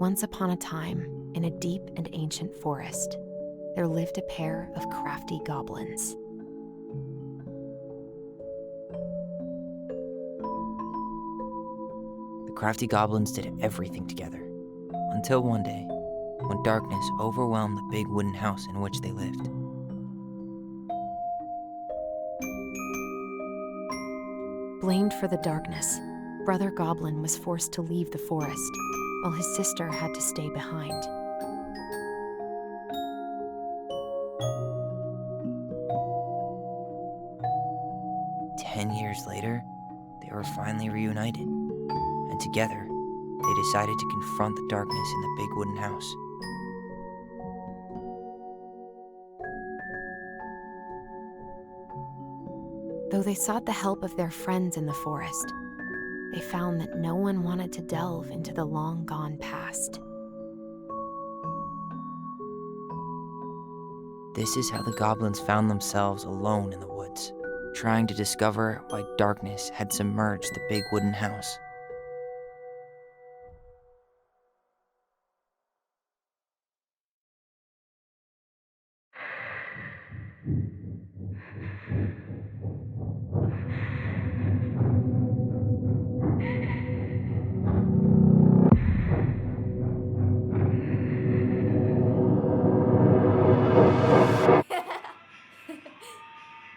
Once upon a time, in a deep and ancient forest, there lived a pair of crafty goblins. The crafty goblins did everything together, until one day, when darkness overwhelmed the big wooden house in which they lived. Blamed for the darkness, Brother Goblin was forced to leave the forest, while his sister had to stay behind. Years later, they were finally reunited, and together, they decided to confront the darkness in the big wooden house. Though they sought the help of their friends in the forest, they found that no one wanted to delve into the long-gone past. This is how the goblins found themselves alone in the woods, trying to discover why darkness had submerged the big wooden house.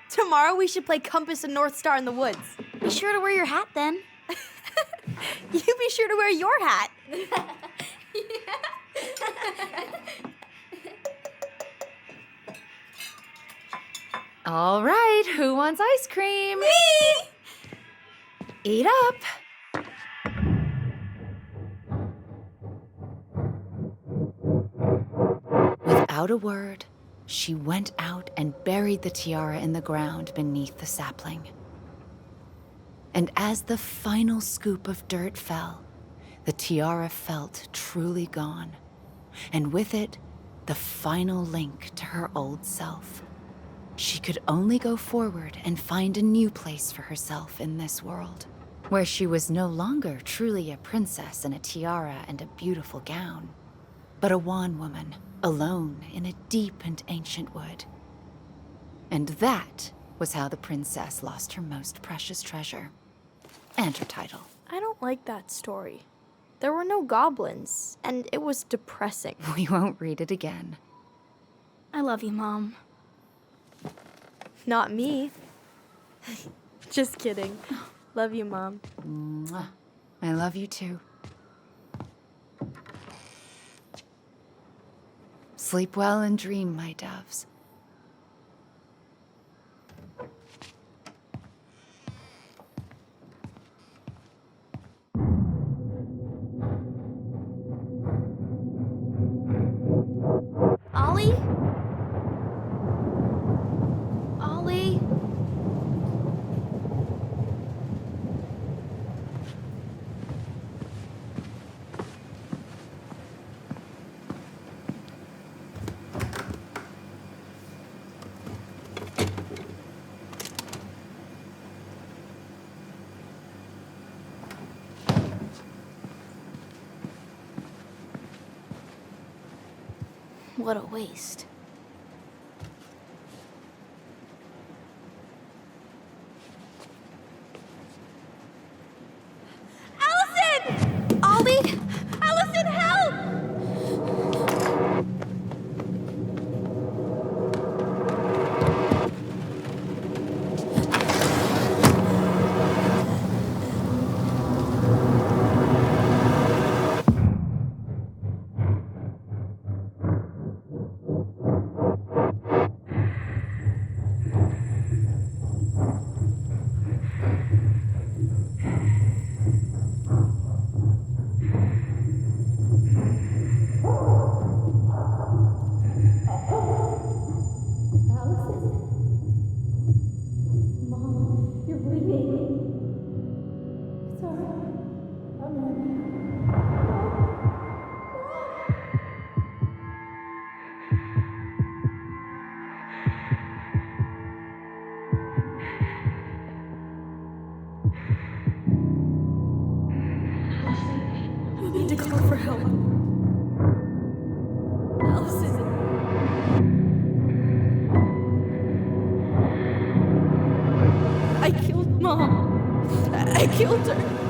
Tomorrow we should play Compass and Northstar in the woods. Be sure to wear your hat then. You be sure to wear your hat. All right, who wants ice cream? Me! Eat up. Without a word, she went out and buried the tiara in the ground beneath the sapling. And as the final scoop of dirt fell, the tiara felt truly gone, and with it, the final link to her old self. She could only go forward and find a new place for herself in this world, where she was no longer truly a princess in a tiara and a beautiful gown, but a wan woman, alone in a deep and ancient wood. And that was how the princess lost her most precious treasure, and her title. I don't like that story. There were no goblins, and it was depressing. We won't read it again. I love you, Mom. Not me. Just kidding. Love you, Mom. Mwah. I love you too. Sleep well and dream, my doves. Ollie? Ollie? What a waste. Allison! Ollie! Allison, help! We need to call for help. I killed Mom. I killed her.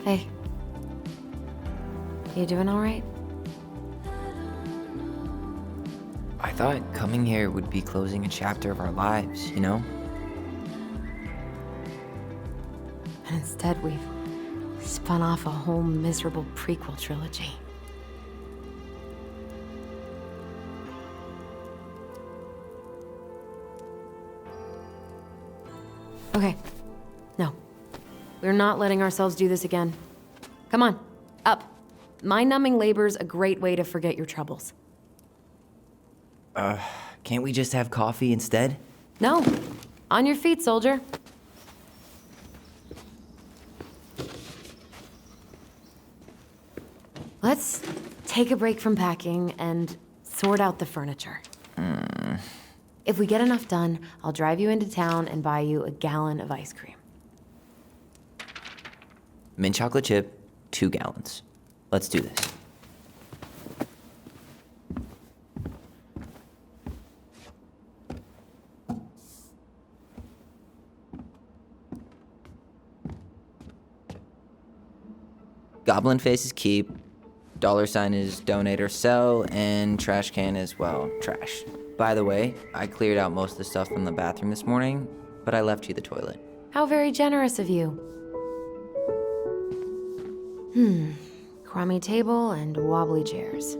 Hey. You doing all right? I thought coming here would be closing a chapter of our lives, you know? And instead, we've spun off a whole miserable prequel trilogy. Okay. No. We're not letting ourselves do this again. Come on, up. Mind-numbing labor's a great way to forget your troubles. Can't we just have coffee instead? No. On your feet, soldier. Let's take a break from packing and sort out the furniture. If we get enough done, I'll drive you into town and buy you a gallon of ice cream. Mint chocolate chip, 2 gallons. Let's do this. Goblin face is keep, $sign is donate or sell, and trash can is, well, trash. By the way, I cleared out most of the stuff from the bathroom this morning, but I left you the toilet. How very generous of you. Crummy table and wobbly chairs.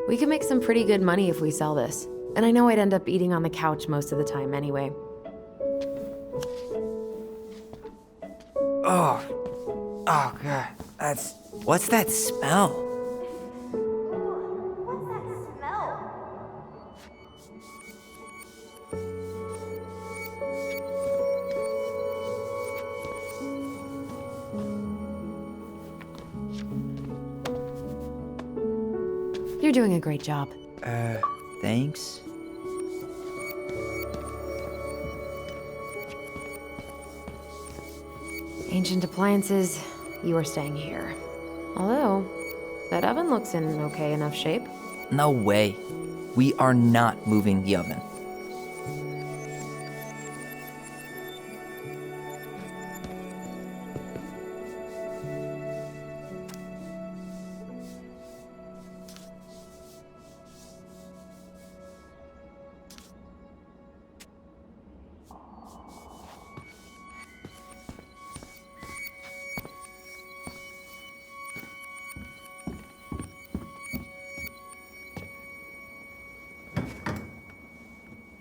We could make some pretty good money if we sell this. And I know I'd end up eating on the couch most of the time anyway. Oh God, what's that smell? What's that smell? You're doing a great job. Thanks. Ancient appliances, you are staying here. Although, that oven looks in okay enough shape. No way. We are not moving the oven.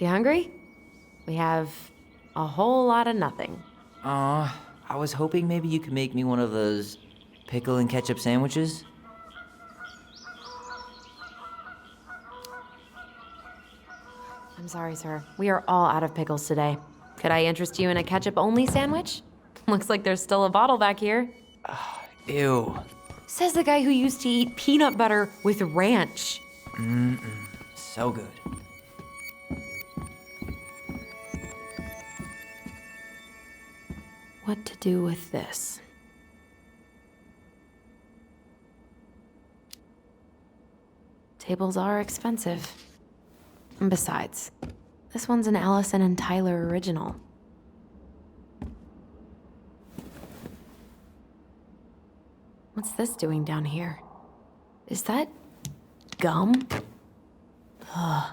You hungry? We have a whole lot of nothing. I was hoping maybe you could make me one of those pickle and ketchup sandwiches. I'm sorry, sir. We are all out of pickles today. Could I interest you in a ketchup-only sandwich? Looks like there's still a bottle back here. Ew. Says the guy who used to eat peanut butter with ranch. So good. What to do with this? Tables are expensive. And besides, this one's an Allison and Tyler original. What's this doing down here? Is that gum? Ugh.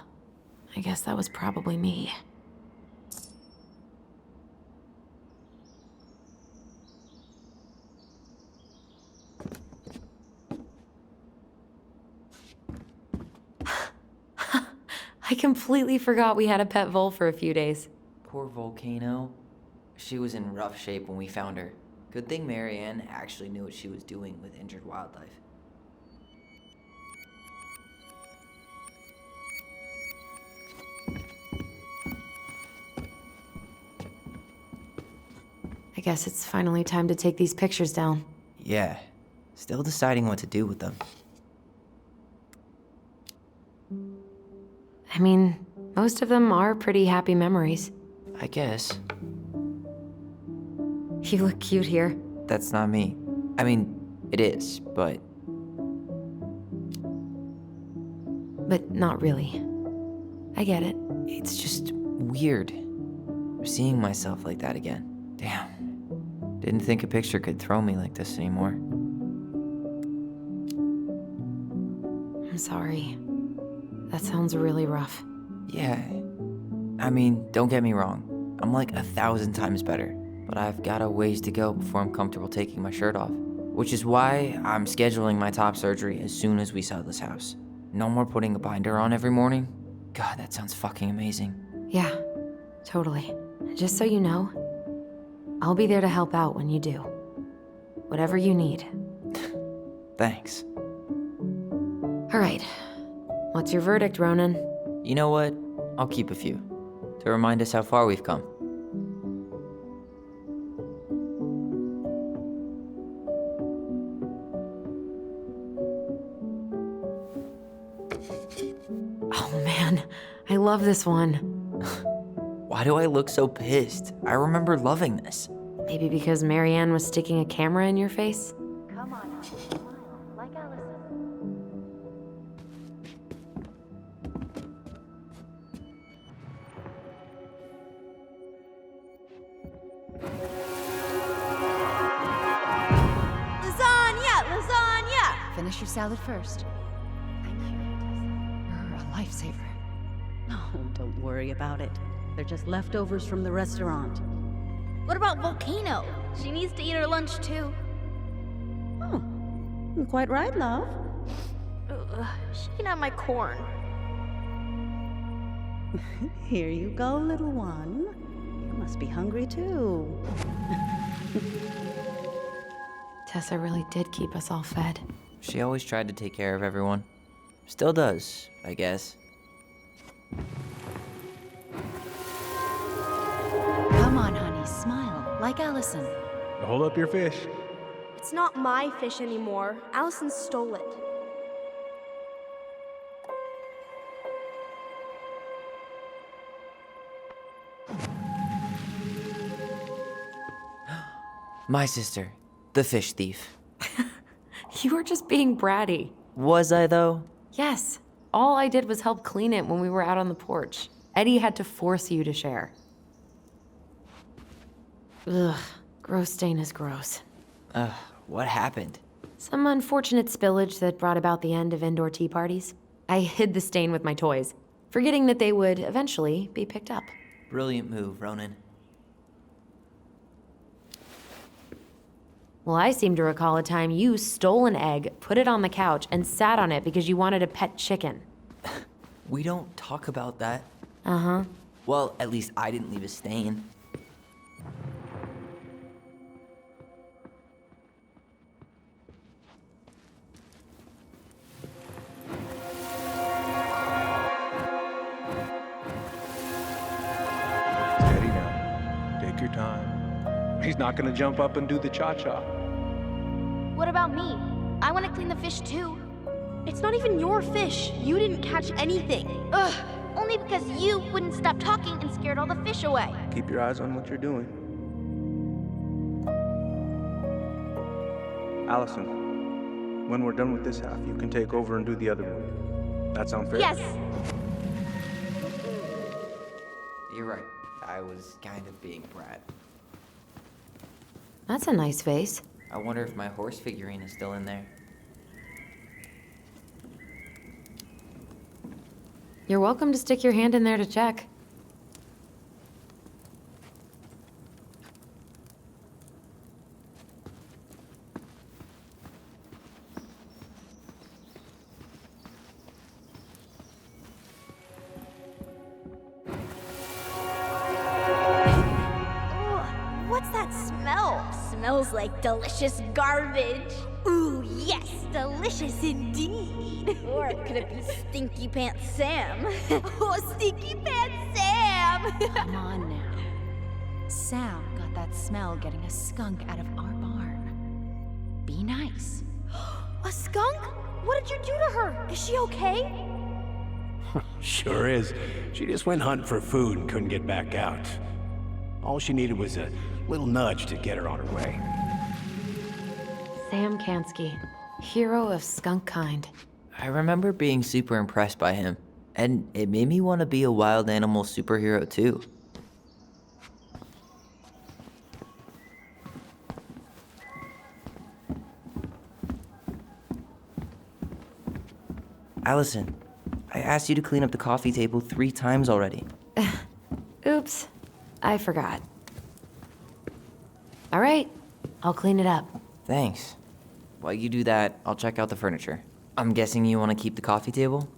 I guess that was probably me. I completely forgot we had a pet vole for a few days. Poor Volcano. She was in rough shape when we found her. Good thing Marianne actually knew what she was doing with injured wildlife. I guess it's finally time to take these pictures down. Yeah. Still deciding what to do with them. I mean, most of them are pretty happy memories. I guess. You look cute here. That's not me. I mean, it is, but But not really. I get it. it's just weird. Seeing myself like that again. Damn. Didn't think a picture could throw me like this anymore. I'm sorry. That sounds really rough. Yeah. I mean, don't get me wrong. I'm like 1,000 times better. But I've got a ways to go before I'm comfortable taking my shirt off. Which is why I'm scheduling my top surgery as soon as we sell this house. No more putting a binder on every morning. God, that sounds fucking amazing. Yeah, totally. Just so you know, I'll be there to help out when you do. Whatever you need. Thanks. All right. What's your verdict, Ronan? You know what? I'll keep a few. To remind us how far we've come. Oh man, I love this one. Why do I look so pissed? I remember loving this. Maybe because Marianne was sticking a camera in your face? Come on, smile, like Allison. Finish your salad first. Thank you. You're a lifesaver. Oh, don't worry about it. They're just leftovers from the restaurant. What about Volcano? She needs to eat her lunch too. Oh, quite right, love. She can have my corn. Here you go, little one. You must be hungry too. Tessa really did keep us all fed. She always tried to take care of everyone. Still does, I guess. Come on, honey, smile, like Allison. Hold up your fish. It's not my fish anymore. Allison stole it. My sister, the fish thief. You were just being bratty. Was I, though? Yes. All I did was help clean it when we were out on the porch. Eddie had to force you to share. Ugh, gross stain is gross. What happened? Some unfortunate spillage that brought about the end of indoor tea parties. I hid the stain with my toys, forgetting that they would eventually be picked up. Brilliant move, Ronan. Well, I seem to recall a time you stole an egg, put it on the couch, and sat on it because you wanted a pet chicken. We don't talk about that. Uh-huh. Well, at least I didn't leave a stain. Steady now. Take your time. He's not gonna jump up and do the cha-cha. What about me? I want to clean the fish too. It's not even your fish. You didn't catch anything. Ugh, only because you wouldn't stop talking and scared all the fish away. Keep your eyes on what you're doing. Allison, when we're done with this half, you can take over and do the other one. That sound fair? Yes. You're right. I was kind of being a brat. That's a nice face. I wonder if my horse figurine is still in there. You're welcome to stick your hand in there to check. Ugh, what's that smell? Smells like delicious garbage. Ooh, yes, delicious indeed. Or could it be Stinky Pants Sam? Oh, Stinky Pants Sam! Come on now. Sam got that smell getting a skunk out of our barn. Be nice. A skunk? What did you do to her? Is she okay? Sure is. She just went hunting for food and couldn't get back out. All she needed was a little nudge to get her on her way. Sam Kansky, hero of skunk kind. I remember being super impressed by him, and it made me want to be a wild animal superhero too. Allison, I asked you to clean up the coffee table 3 times already. Oops, I forgot. All right, I'll clean it up. Thanks. While you do that, I'll check out the furniture. I'm guessing you want to keep the coffee table?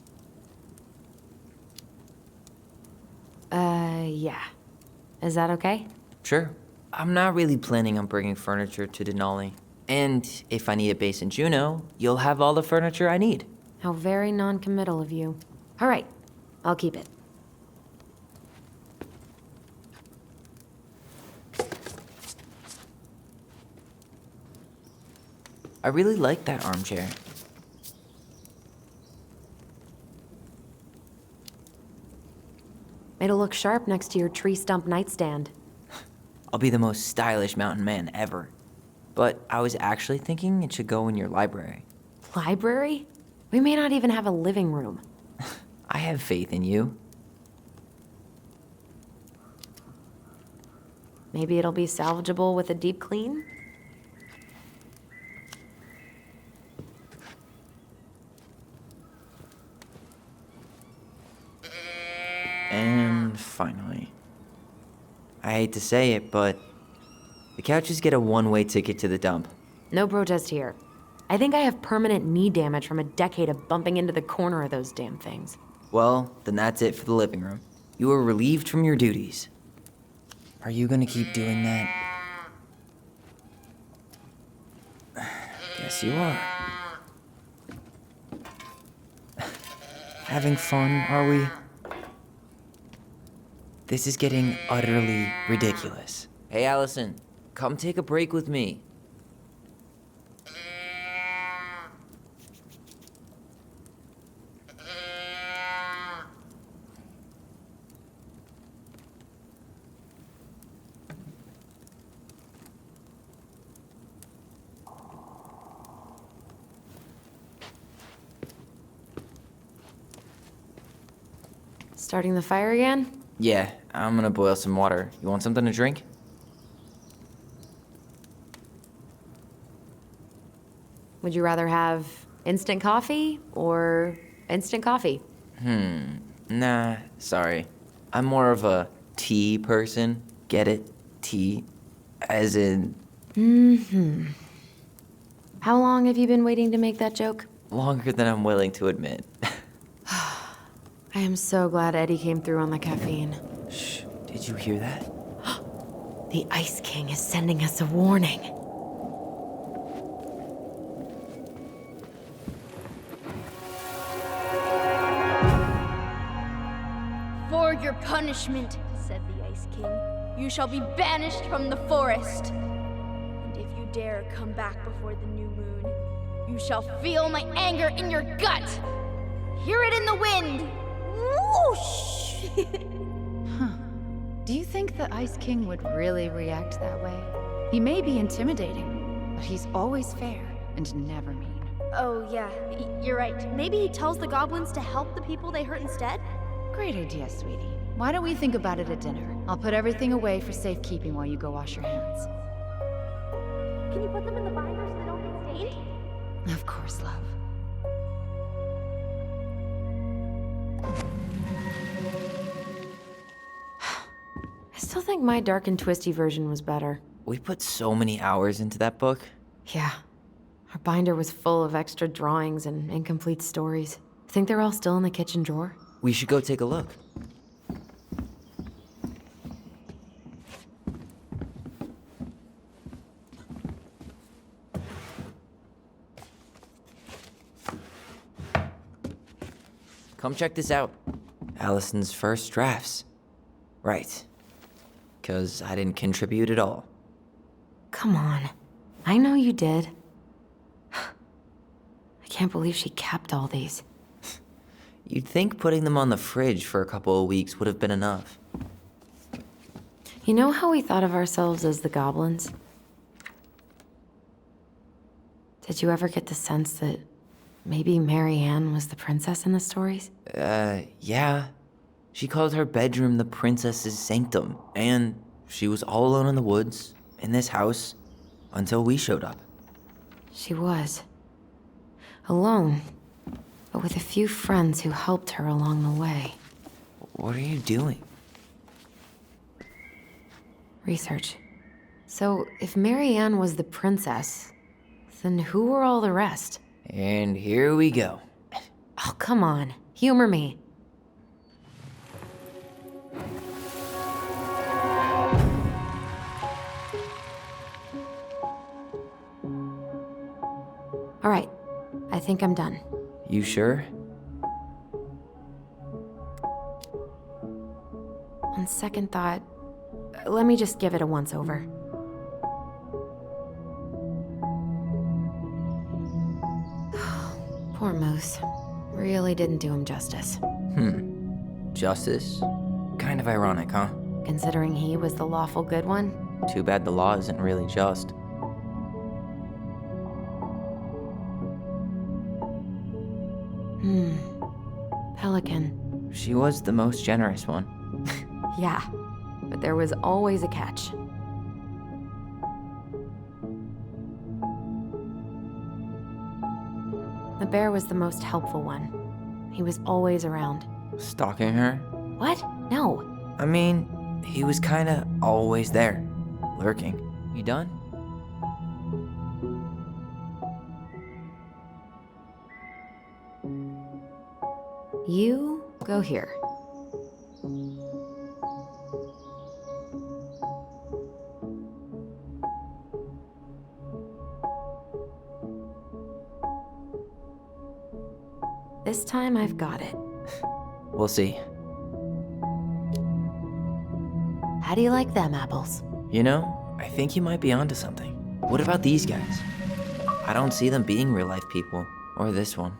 Yeah. Is that okay? Sure. I'm not really planning on bringing furniture to Denali. And if I need a base in Juneau, you'll have all the furniture I need. How very non-committal of you. All right, I'll keep it. I really like that armchair. It'll look sharp next to your tree stump nightstand. I'll be the most stylish mountain man ever. But I was actually thinking it should go in your library. Library? We may not even have a living room. I have faith in you. Maybe it'll be salvageable with a deep clean? And finally. I hate to say it, but the couches get a one-way ticket to the dump. No protest here. I think I have permanent knee damage from a decade of bumping into the corner of those damn things. Well, then that's it for the living room. You are relieved from your duties. Are you gonna keep doing that? Guess you are. Having fun, are we? This is getting utterly ridiculous. Hey, Allison, come take a break with me. Starting the fire again? Yeah, I'm gonna boil some water. You want something to drink? Would you rather have instant coffee or instant coffee? Nah, sorry. I'm more of a tea person. Get it? Tea. As in, How long have you been waiting to make that joke? longer than I'm willing to admit. I am so glad Eddie came through on the caffeine. Shh, did you hear that? The Ice King is sending us a warning. For your punishment, said the Ice King, you shall be banished from the forest. And if you dare come back before the new moon, you shall feel my anger in your gut. Hear it in the wind. Whoosh! Do you think the Ice King would really react that way? He may be intimidating, but he's always fair and never mean. Oh, yeah, you're right. Maybe he tells the goblins to help the people they hurt instead? Great idea, sweetie. Why don't we think about it at dinner? I'll put everything away for safekeeping while you go wash your hands. Can you put them in the binder so they don't get stained? Of course, love. I still think my dark and twisty version was better. We put so many hours into that book. Yeah. Our binder was full of extra drawings and incomplete stories. Think they're all still in the kitchen drawer? We should go take a look. Come check this out. Allison's first drafts. Right. 'Cause I didn't contribute at all. Come on. I know you did. I can't believe she kept all these. You'd think putting them on the fridge for a couple of weeks would have been enough. You know how we thought of ourselves as the goblins? Did you ever get the sense that maybe Mary Ann was the princess in the stories? Yeah. She called her bedroom the princess's sanctum, and she was all alone in the woods, in this house, until we showed up. She was. Alone, but with a few friends who helped her along the way. What are you doing? Research. So, if Mary Ann was the princess, then who were all the rest? And here we go. Oh, come on. Humor me. All right. I think I'm done. You sure? On second thought, let me just give it a once-over. Poor Moose. Really didn't do him justice. Justice? Kind of ironic, huh? Considering he was the lawful good one. Too bad the law isn't really just. Pelican. She was the most generous one. Yeah, but there was always a catch. The bear was the most helpful one. He was always around. Stalking her? What? No. I mean, he was kinda always there. Lurking. You done? You go here. This time I've got it. We'll see. How do you like them apples? You know, I think you might be onto something. What about these guys? I don't see them being real-life people. Or this one.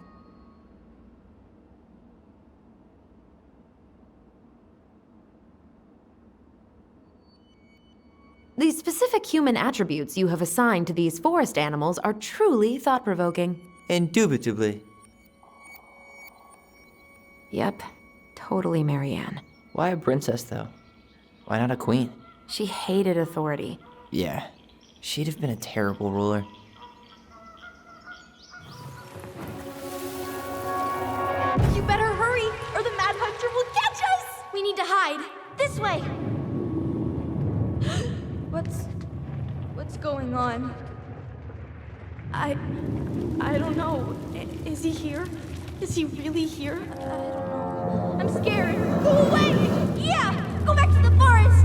The specific human attributes you have assigned to these forest animals are truly thought-provoking. Indubitably. Yep, totally Marianne. Why a princess, though? Why not a queen? She hated authority. Yeah, she'd have been a terrible ruler. You better hurry, or the Mad Hunter will catch us! We need to hide. This way! What's going on? I don't know. Is he here? Is he really here? I don't know. I'm scared. Go away! Yeah! Go back to the forest!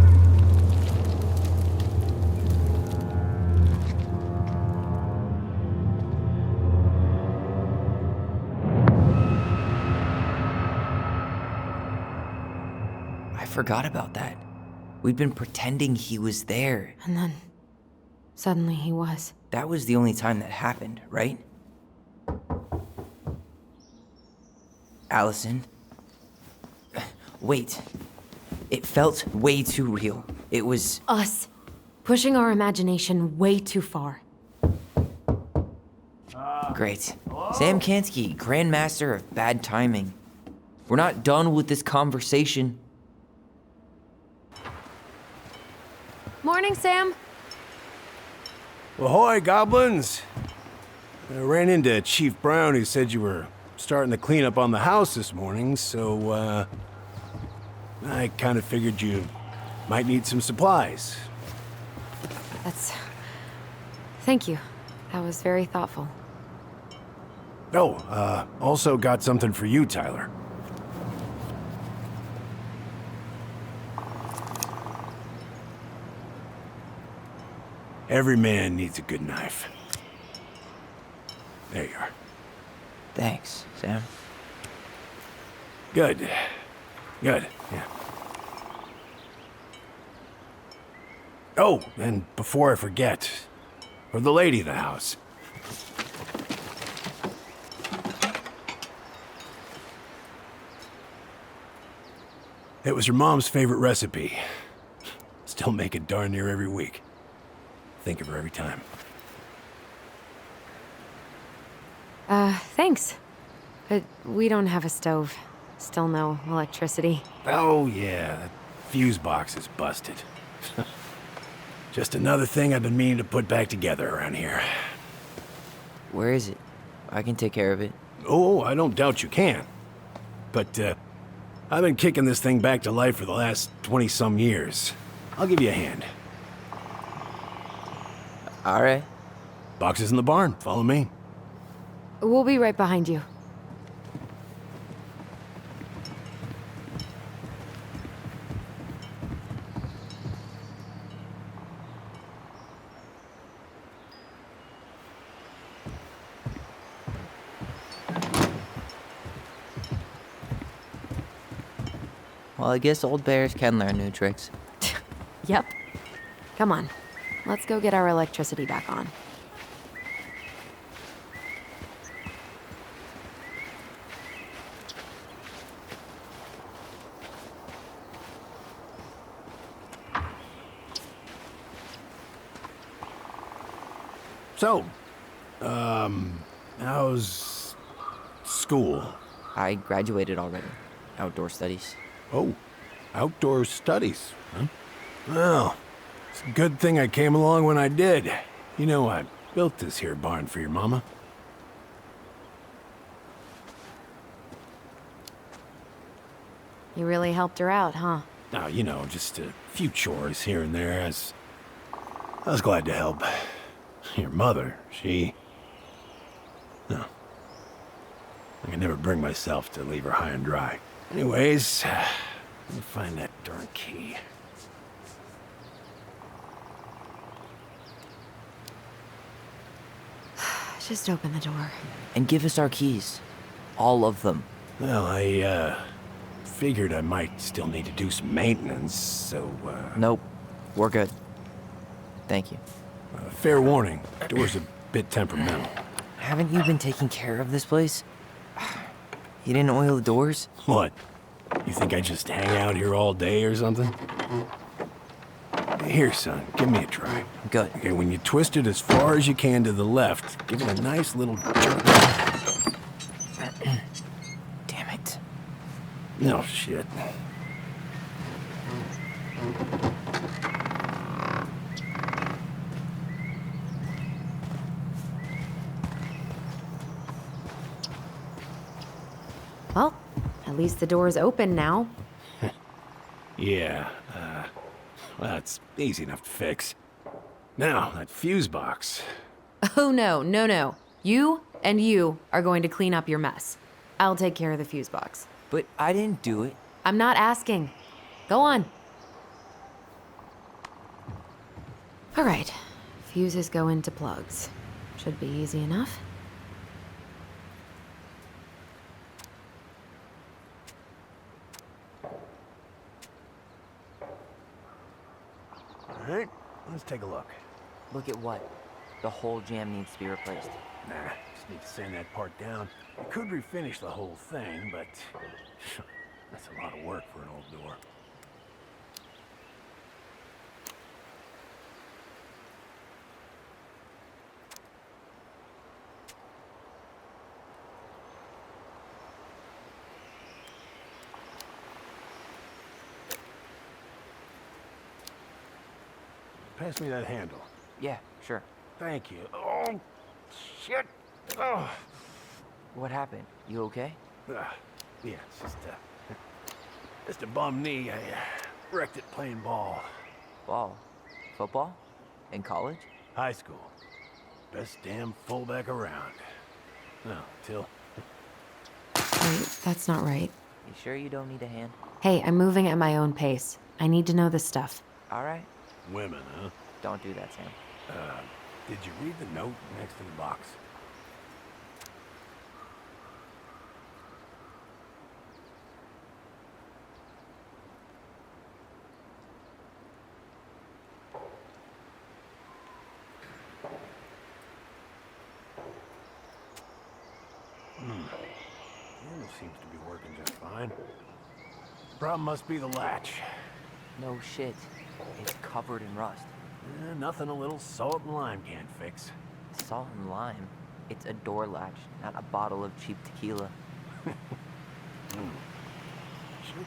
I forgot about that. We'd been pretending he was there. And then, suddenly he was. That was the only time that happened, right? Allison? Wait. It felt way too real. It was... Us. Pushing our imagination way too far. Great. Sam Kansky, Grandmaster of Bad Timing. We're not done with this conversation. Morning, Sam. Ahoy Goblins! I ran into Chief Brown, who said you were starting to clean up on the house this morning, so, I kind of figured you might need some supplies. Thank you. That was very thoughtful. Oh, also got something for you, Tyler. Every man needs a good knife. There you are. Thanks, Sam. Good. Good, yeah. Oh, and before I forget, for the lady of the house. It was her mom's favorite recipe. Still make it darn near every week. Think of her every time. Thanks. But we don't have a stove. Still no electricity. Oh, yeah, that fuse box is busted. Just another thing I've been meaning to put back together around here. Where is it? I can take care of it. Oh, I don't doubt you can. But, I've been kicking this thing back to life for the last 20-some years. I'll give you a hand. All right. Box is in the barn. Follow me. We'll be right behind you. Well, I guess old bears can learn new tricks. Yep. Come on. Let's go get our electricity back on. So, how's school? I graduated already. Outdoor studies. Oh, outdoor studies, huh? Well, it's a good thing I came along when I did. You know, I built this here barn for your mama. You really helped her out, huh? Now, you know, just a few chores here and there. I was glad to help. Your mother, no. I could never bring myself to leave her high and dry. Anyways, let me find that darn key. Just open the door. And give us our keys. All of them. Well, I, figured I might still need to do some maintenance, so, Nope. We're good. Thank you. Fair warning, door's a bit temperamental. Haven't you been taking care of this place? You didn't oil the doors? What? You think I just hang out here all day or something? Here, son, give me a try. Good. Okay, when you twist it as far as you can to the left, give it a nice little jerk. Damn it. No shit. Well, at least the door's open now. Yeah, that's easy enough to fix. Now, that fuse box. Oh, no. You and you are going to clean up your mess. I'll take care of the fuse box. But I didn't do it. I'm not asking. Go on. All right. Fuses go into plugs. Should be easy enough. All right, let's take a look. Look at what? The whole jam needs to be replaced. Nah, just need to sand that part down. You could refinish the whole thing, but that's a lot of work for an old door. Pass me that handle. Yeah, sure. Thank you. Oh, shit. Oh. What happened? You okay? Yeah, it's just a bum knee. I wrecked it playing ball. Ball? Football? In college? High school. Best damn fullback around. No, till... Wait, that's not right. You sure you don't need a hand? Hey, I'm moving at my own pace. I need to know this stuff. All right. Women, huh? Don't do that, Sam. Did you read the note next to the box? It seems to be working just fine. Problem must be the latch. No shit. It's covered in rust. Nothing a little salt and lime can't fix. Salt and lime? It's a door latch, not a bottle of cheap tequila. Sure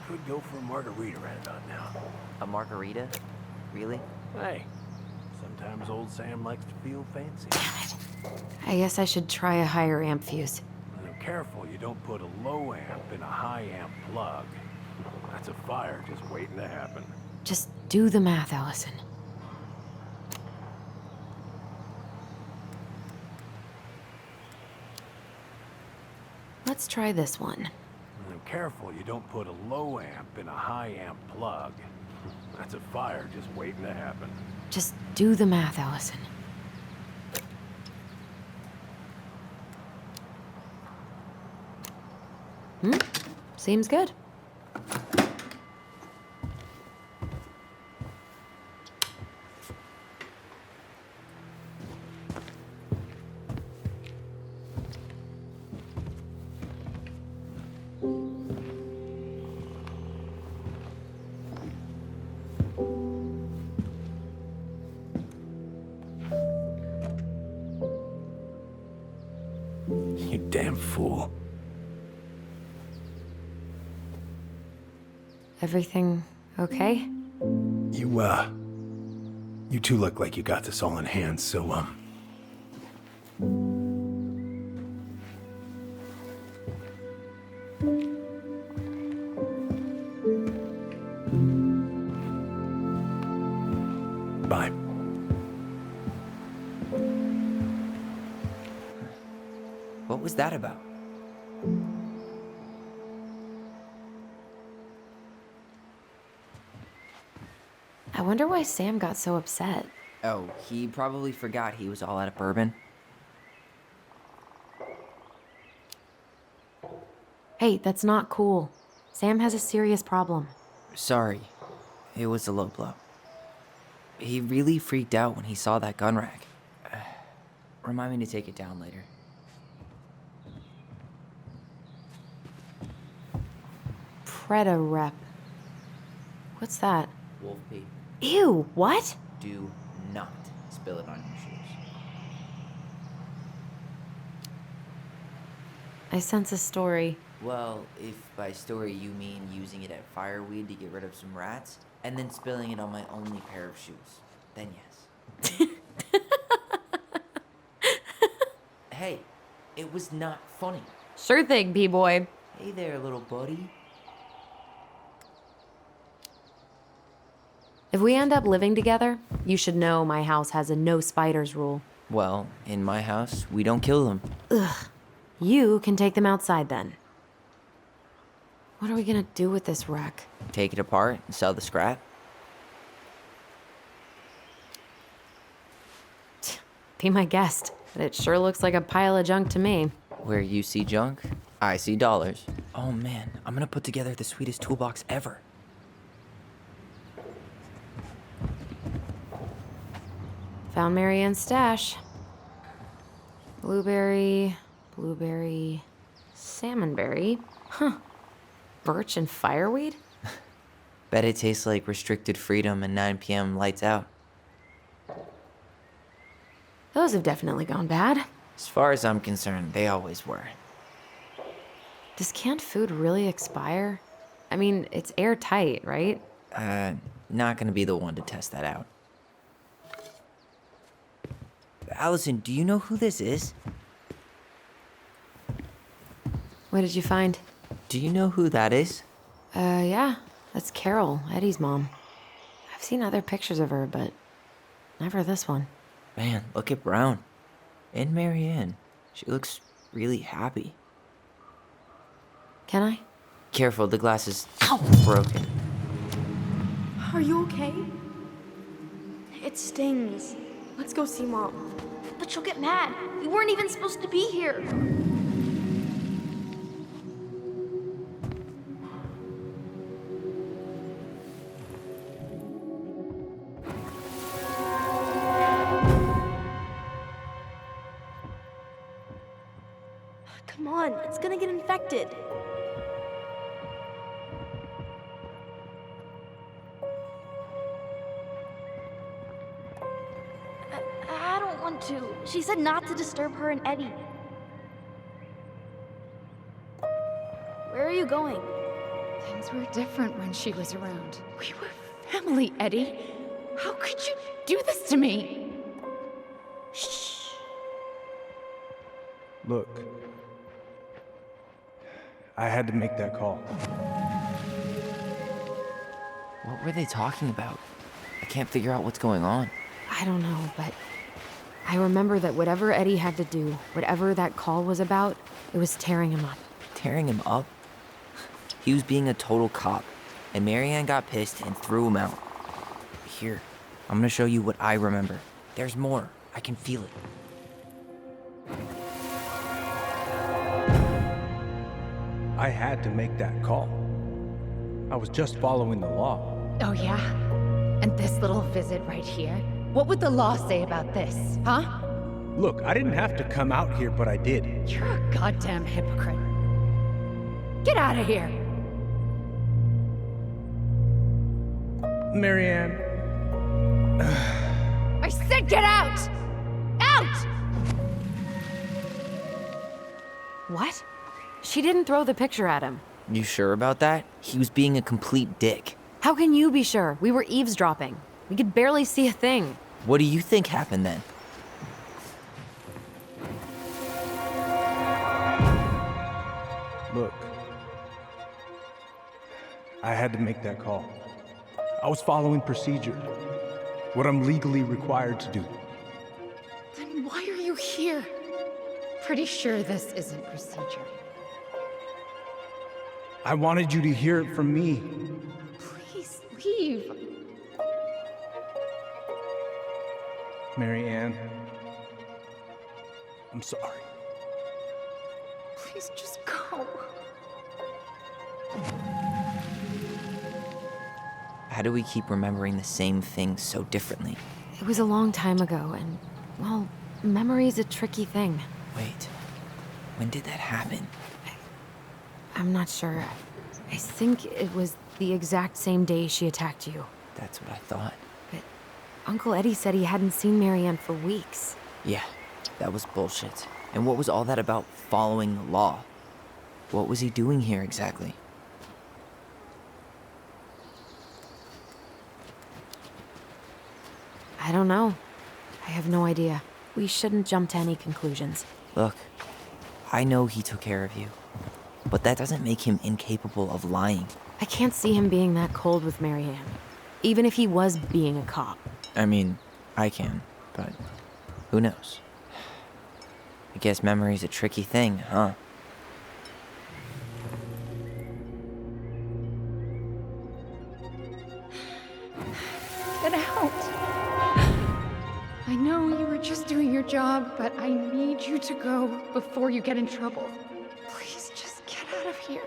could go for a margarita right about now. A margarita? Really? Hey, sometimes old Sam likes to feel fancy. I guess I should try a higher amp fuse. Now, careful you don't put a low amp in a high amp plug. That's a fire just waiting to happen. Just do the math, Allison. Let's try this one. Now, careful you don't put a low amp in a high amp plug. That's a fire just waiting to happen. Just do the math, Allison. Seems good. You damn fool. Everything okay? You two look like you got this all in hand, so, bye. What was that about? I wonder why Sam got so upset. Oh, he probably forgot he was all out of bourbon. Hey, that's not cool. Sam has a serious problem. Sorry. It was a low blow. He really freaked out when he saw that gun rack. Remind me to take it down later. Preda rep. What's that? Wolf pee. Ew, what? Do not spill it on your shoes. I sense a story. Well, if by story you mean using it at fireweed to get rid of some rats, and then spilling it on my only pair of shoes, then yes. Hey, it was not funny. Sure thing, B-boy. Hey there, little buddy. If we end up living together, you should know my house has a no spiders rule. Well, in my house, we don't kill them. You can take them outside then. What are we gonna do with this wreck? Take it apart and sell the scrap. Be my guest, but it sure looks like a pile of junk to me. Where you see junk, I see dollars. Oh man, I'm gonna put together the sweetest toolbox ever. Found Marianne's stash. Blueberry, salmonberry. Huh. Birch and fireweed? Bet it tastes like restricted freedom and 9 p.m. lights out. Those have definitely gone bad. As far as I'm concerned, they always were. Does canned food really expire? I mean, it's airtight, right? Not gonna be the one to test that out. Allison, do you know who this is? What did you find? Do you know who that is? Yeah. That's Carol, Eddie's mom. I've seen other pictures of her, but never this one. Man, look at Brown. And Marianne. She looks really happy. Can I? Careful, the glass is broken. Are you okay? It stings. Let's go see Mom. But she'll get mad. We weren't even supposed to be here. Come on, it's gonna get infected. I don't want to. She said not to disturb her and Eddie. Where are you going? Things were different when she was around. We were family, Eddie. How could you do this to me? Shh. Look, I had to make that call. What were they talking about? I can't figure out what's going on. I don't know, but I remember that whatever Eddie had to do, whatever that call was about, it was tearing him up. Tearing him up? He was being a total cop, and Marianne got pissed and threw him out. Here, I'm gonna show you what I remember. There's more. I can feel it. I had to make that call. I was just following the law. Oh, yeah? And this little visit right here? What would the law say about this, huh? Look, I didn't have to come out here, but I did. You're a goddamn hypocrite. Get out of here! Marianne. I said get out! Out! What? She didn't throw the picture at him. You sure about that? He was being a complete dick. How can you be sure? We were eavesdropping. We could barely see a thing. What do you think happened then? Look, I had to make that call. I was following procedure, what I'm legally required to do. Then why are you here? Pretty sure this isn't procedure. I wanted you to hear it from me. Please leave. Marianne, I'm sorry. Please just go. How do we keep remembering the same thing so differently? It was a long time ago, and, well, memory's a tricky thing. Wait, when did that happen? I'm not sure. I think it was the exact same day she attacked you. That's what I thought. But Uncle Eddie said he hadn't seen Marianne for weeks. Yeah, that was bullshit. And what was all that about following the law? What was he doing here exactly? I don't know. I have no idea. We shouldn't jump to any conclusions. Look, I know he took care of you, but that doesn't make him incapable of lying. I can't see him being that cold with Marianne, even if he was being a cop. I mean, I can, but who knows? I guess memory's a tricky thing, huh? Get out! I know you were just doing your job, but I need you to go before you get in trouble. Please just get out of here.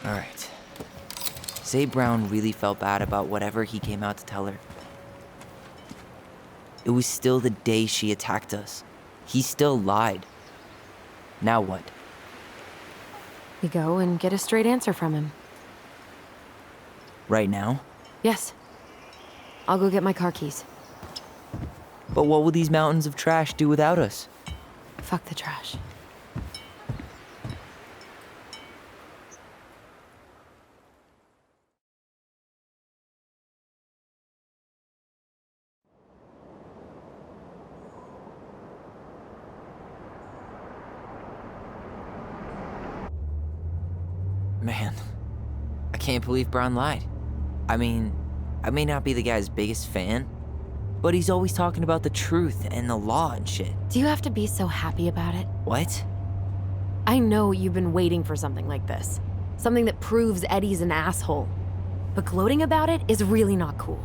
All right. Say Brown really felt bad about whatever he came out to tell her. It was still the day she attacked us. He still lied. Now what? We go and get a straight answer from him. Right now? Yes. I'll go get my car keys. But what will these mountains of trash do without us? Fuck the trash. Man, I can't believe Brown lied. I mean, I may not be the guy's biggest fan, but he's always talking about the truth and the law and shit. Do you have to be so happy about it? What? I know you've been waiting for something like this. Something that proves Eddie's an asshole. But gloating about it is really not cool.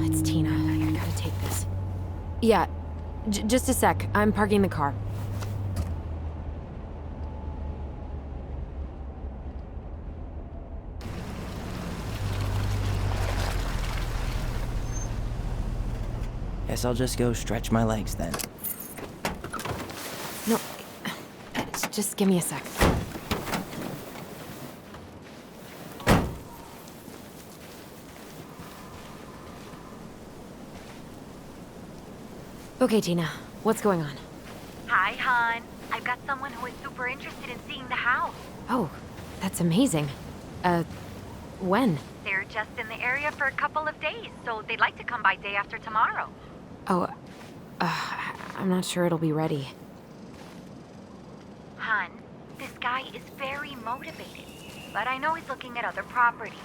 It's Tina. I gotta take this. Yeah, just a sec. I'm parking the car. Guess I'll just go stretch my legs then. No, just give me a sec. Okay, Tina, what's going on? Hi, hon. I've got someone who is super interested in seeing the house. Oh, that's amazing. When? They're just in the area for a couple of days, so they'd like to come by day after tomorrow. Oh, I'm not sure it'll be ready. Hun, this guy is very motivated, but I know he's looking at other properties.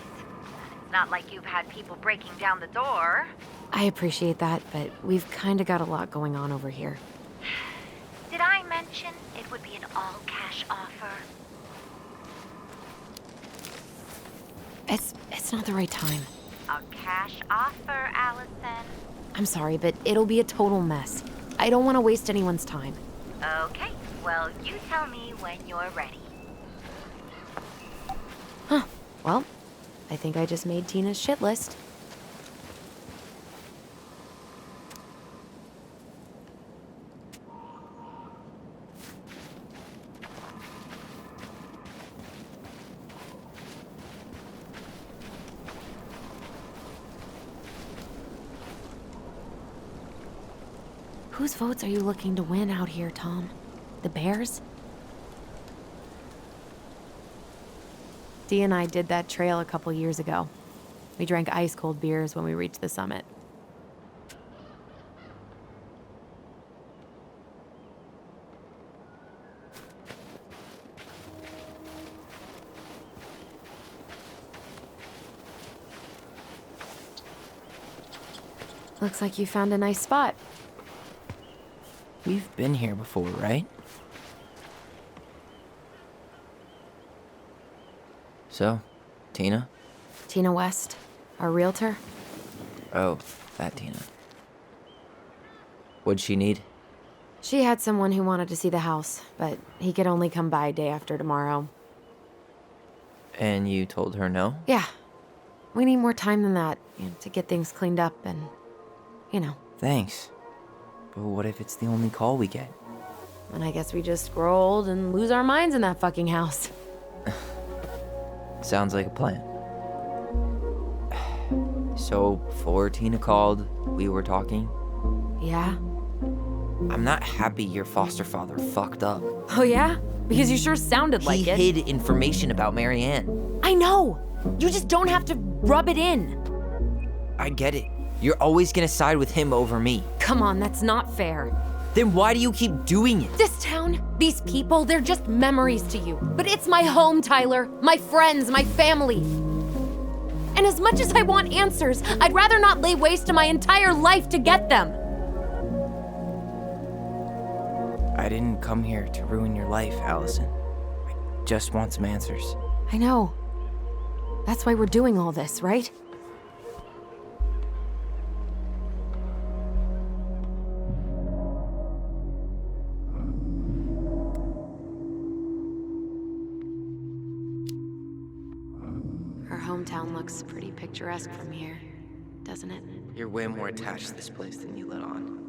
It's not like you've had people breaking down the door. I appreciate that, but we've kind of got a lot going on over here. Did I mention it would be an all-cash offer? It's not the right time. A cash offer, Allison. I'm sorry, but it'll be a total mess. I don't want to waste anyone's time. Okay, well, you tell me when you're ready. Huh. Well, I think I just made Tina's shit list. Whose votes are you looking to win out here, Tom? The Bears? Dee and I did that trail a couple years ago. We drank ice-cold beers when we reached the summit. Looks like you found a nice spot. We've been here before, right? So, Tina? Tina West, our realtor. Oh, that Tina. What'd she need? She had someone who wanted to see the house, but he could only come by day after tomorrow. And you told her no? Yeah. We need more time than that, to get things cleaned up and, Thanks. But what if it's the only call we get? And I guess we just grow old and lose our minds in that fucking house. Sounds like a plan. So before Tina called, we were talking. Yeah? I'm not happy your foster father fucked up. Oh yeah? Because you sure sounded like it. He hid information about Marianne. I know! You just don't have to rub it in. I get it. You're always gonna side with him over me. Come on, that's not fair. Then why do you keep doing it? This town, these people, they're just memories to you. But it's my home, Tyler. My friends, my family. And as much as I want answers, I'd rather not lay waste to my entire life to get them. I didn't come here to ruin your life, Allison. I just want some answers. I know. That's why we're doing all this, right? Our hometown looks pretty picturesque from here, doesn't it? You're way more attached to this place than you let on.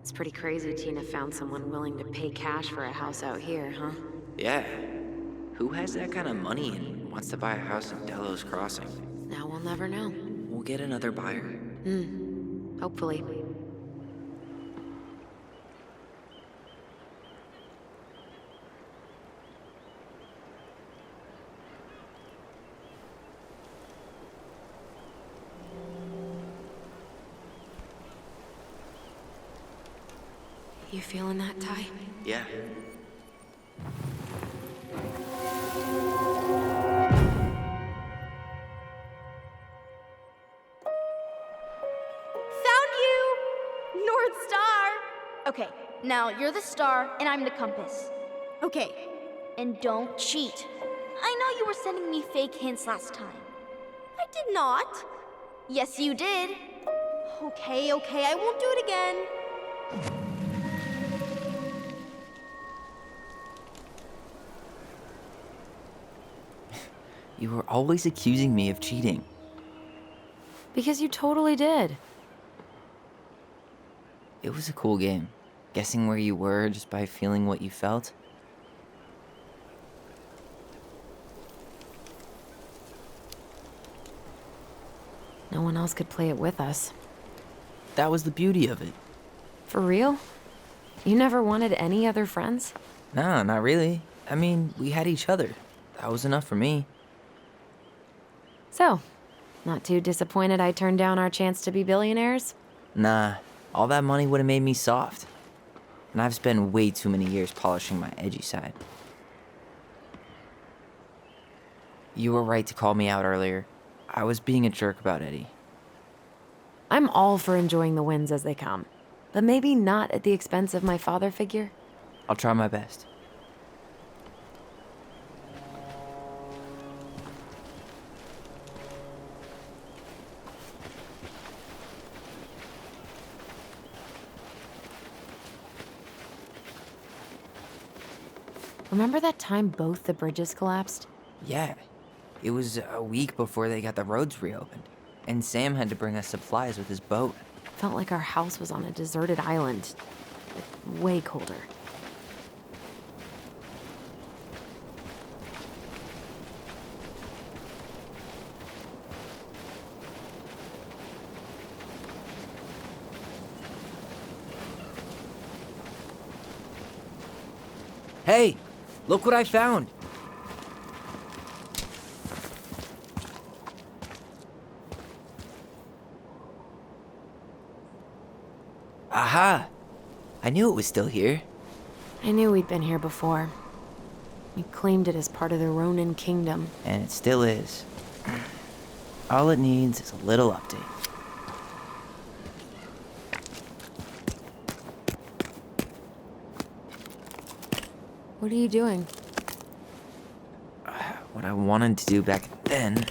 It's pretty crazy Tina found someone willing to pay cash for a house out here, huh? Yeah. Who has that kind of money and wants to buy a house in Delos Crossing? Now we'll never know. We'll get another buyer. Hopefully. You feeling that, Ty? Yeah. Found you! Northstar! Okay, now you're the star and I'm the compass. Okay, and don't cheat. I know you were sending me fake hints last time. I did not. Yes, you did. Okay, I won't do it again. You were always accusing me of cheating. Because you totally did. It was a cool game. Guessing where you were just by feeling what you felt. No one else could play it with us. That was the beauty of it. For real? You never wanted any other friends? No, not really. I mean, we had each other. That was enough for me. So, not too disappointed I turned down our chance to be billionaires? Nah, all that money would have made me soft. And I've spent way too many years polishing my edgy side. You were right to call me out earlier. I was being a jerk about Eddie. I'm all for enjoying the wins as they come, but maybe not at the expense of my father figure. I'll try my best. Remember that time both the bridges collapsed? Yeah, it was a week before they got the roads reopened. And Sam had to bring us supplies with his boat. Felt like our house was on a deserted island, but way colder. Hey, look what I found. Aha! I knew it was still here. I knew we'd been here before. We claimed it as part of the Ronin kingdom. And it still is. All it needs is a little update. What are you doing? What I wanted to do back then,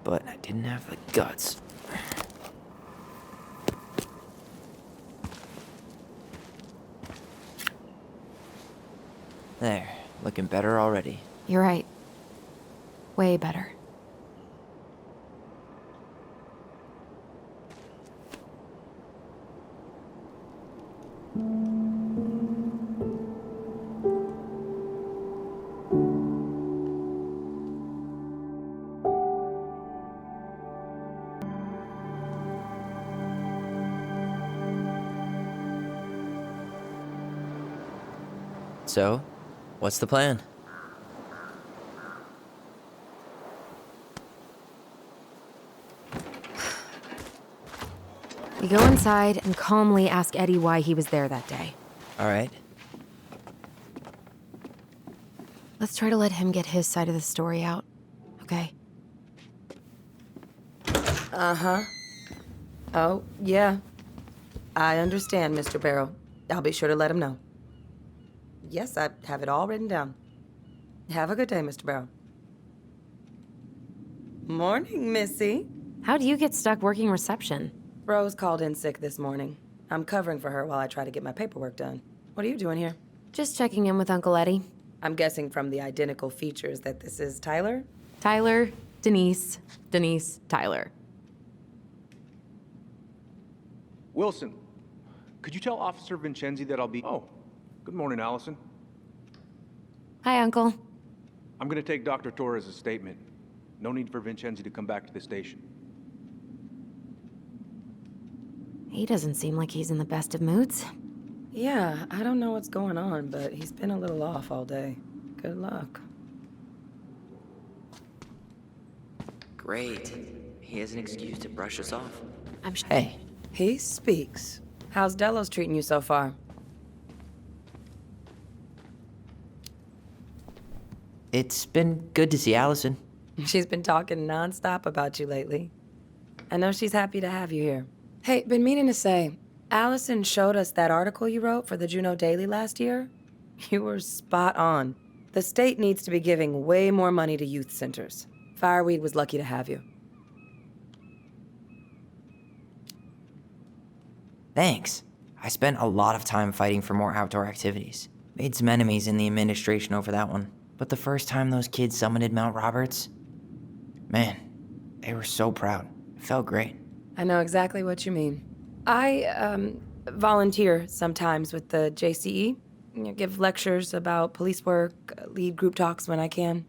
but I didn't have the guts. There, looking better already. You're right. Way better. So, what's the plan? We go inside and calmly ask Eddie why he was there that day. All right. Let's try to let him get his side of the story out, okay? Uh-huh. Oh, yeah. I understand, Mr. Barrow. I'll be sure to let him know. Yes, I have it all written down. Have a good day, Mr. Barrow. Morning, Missy. How do you get stuck working reception? Rose called in sick this morning. I'm covering for her while I try to get my paperwork done. What are you doing here? Just checking in with Uncle Eddie. I'm guessing from the identical features that this is Tyler? Tyler, Denise, Tyler. Wilson, could you tell Officer Vincenzi that I'll be... Oh, good morning, Allison. Hi, Uncle. I'm gonna take Dr. Torres' statement. No need for Vincenzi to come back to the station. He doesn't seem like he's in the best of moods. Yeah, I don't know what's going on, but he's been a little off all day. Good luck. Great. He has an excuse to brush us off. I'm sure. Hey, He speaks. How's Delos treating you so far? it's been good to see Allison. She's been talking nonstop about you lately. I know she's happy to have you here. Hey, been meaning to say, Allison showed us that article you wrote for the Juneau Daily last year. You were spot on. The state needs to be giving way more money to youth centers. Fireweed was lucky to have you. Thanks. I spent a lot of time fighting for more outdoor activities. Made some enemies in the administration over that one. But the first time those kids summited Mount Roberts, man, they were so proud. It felt great. I know exactly what you mean. I, volunteer sometimes with the JCE. Give lectures about police work, lead group talks when I can.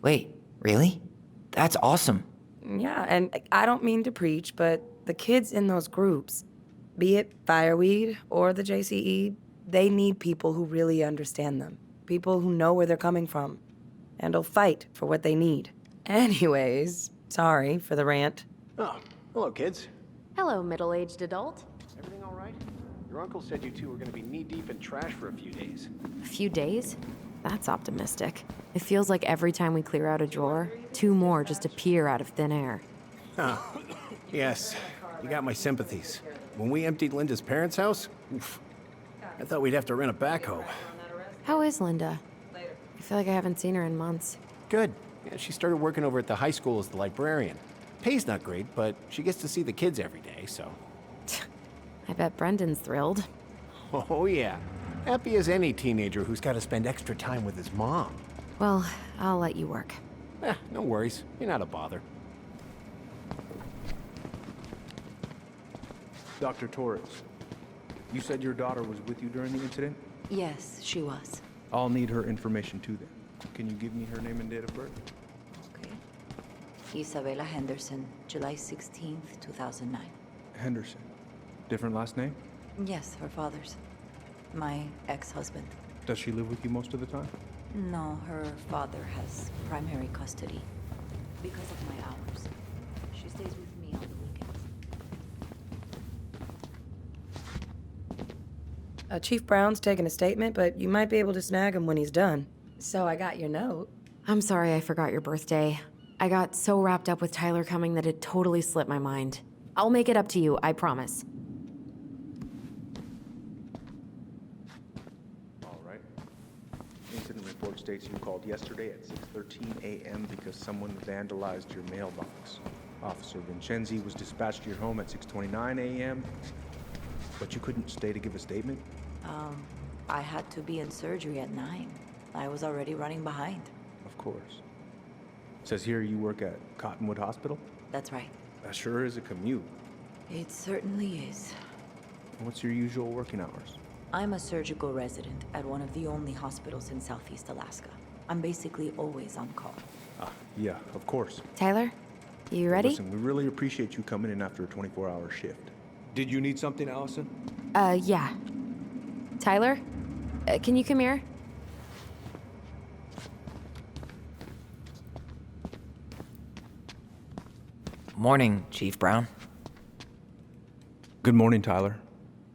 Wait, really? That's awesome. Yeah, and I don't mean to preach, but the kids in those groups, be it Fireweed or the JCE, they need people who really understand them. People who know where they're coming from and will fight for what they need. Anyways, sorry for the rant. Oh, hello, kids. Hello, middle-aged adult. Everything all right? Your uncle said you two were gonna be knee-deep in trash for a few days. A few days? That's optimistic. It feels like every time we clear out a drawer, 2 more just appear out of thin air. Oh, yes. You got my sympathies. When we emptied Linda's parents' house, oof, I thought we'd have to rent a backhoe. How is Linda? I feel like I haven't seen her in months. Good. Yeah, she started working over at the high school as the librarian. Pay's not great, but she gets to see the kids every day, so... I bet Brendan's thrilled. Oh, yeah. Happy as any teenager who's got to spend extra time with his mom. Well, I'll let you work. No worries. You're not a bother. Dr. Torres, you said your daughter was with you during the incident? Yes, she was. I'll need her information too then. Can you give me her name and date of birth? Okay. Isabella Henderson, July 16th, 2009. Henderson. Different last name? Yes, her father's. My ex-husband. Does she live with you most of the time? No, her father has primary custody. Because of my hours. She stays with me on the weekends. Chief Brown's taking a statement, but you might be able to snag him when he's done. So I got your note. I'm sorry I forgot your birthday. I got so wrapped up with Tyler coming that it totally slipped my mind. I'll make it up to you, I promise. All right. Incident report states you called yesterday at 6:13 a.m. because someone vandalized your mailbox. Officer Vincenzi was dispatched to your home at 6:29 a.m., but you couldn't stay to give a statement? I had to be in surgery at 9. I was already running behind. Of course. Says here you work at Cottonwood Hospital? That's right. That sure is a commute. It certainly is. What's your usual working hours? I'm a surgical resident at one of the only hospitals in Southeast Alaska. I'm basically always on call. Yeah, of course. Tyler, you ready? Listen, we really appreciate you coming in after a 24-hour shift. Did you need something, Allison? Yeah. Tyler? Can you come here? Morning, Chief Brown. Good morning, Tyler.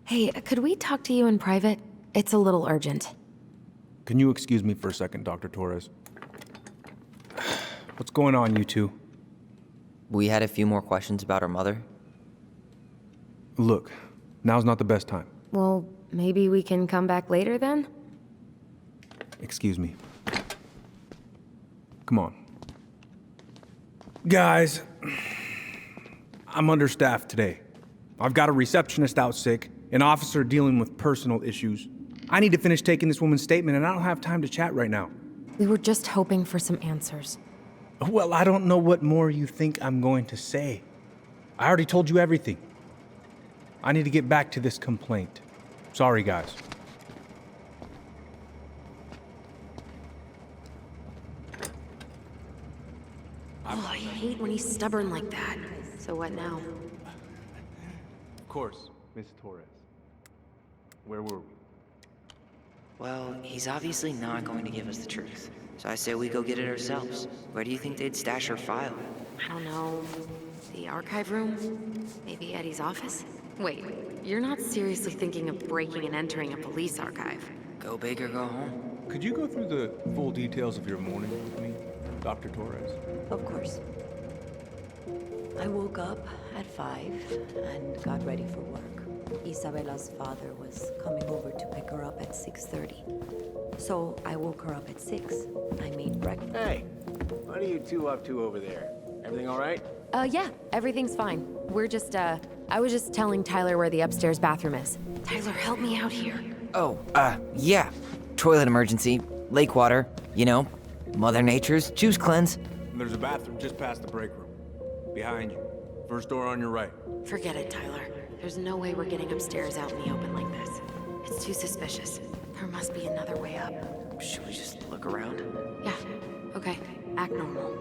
Hey, could we talk to you in private? It's a little urgent. Can you excuse me for a second, Dr. Torres? What's going on, you two? We had a few more questions about our mother. Look, now's not the best time. Well, maybe we can come back later then? Excuse me. Come on. Guys, I'm understaffed today. I've got a receptionist out sick, an officer dealing with personal issues. I need to finish taking this woman's statement, and I don't have time to chat right now. We were just hoping for some answers. Well, I don't know what more you think I'm going to say. I already told you everything. I need to get back to this complaint. Sorry, guys. Oh, I hate when he's stubborn like that. So what now? Of course, Miss Torres. Where were we? Well, he's obviously not going to give us the truth. So I say we go get it ourselves. Where do you think they'd stash her file? I don't know. The archive room? Maybe Eddie's office? Wait, you're not seriously thinking of breaking and entering a police archive? Go big or go home. Could you go through the full details of your morning with me, Dr. Torres? Of course. I woke up at 5 and got ready for work. Isabella's father was coming over to pick her up at 6:30. So I woke her up at 6. I made breakfast. Hey, what are you two up to over there? Everything all right? Yeah, everything's fine. We're just, I was just telling Tyler where the upstairs bathroom is. Tyler, help me out here. Oh, yeah. Toilet emergency, lake water, you know, Mother Nature's juice cleanse. There's a bathroom just past the break room. Behind you. First door on your right. Forget it, Tyler. There's no way we're getting upstairs out in the open like this. It's too suspicious. There must be another way up. Should we just look around? Yeah, okay. Act normal.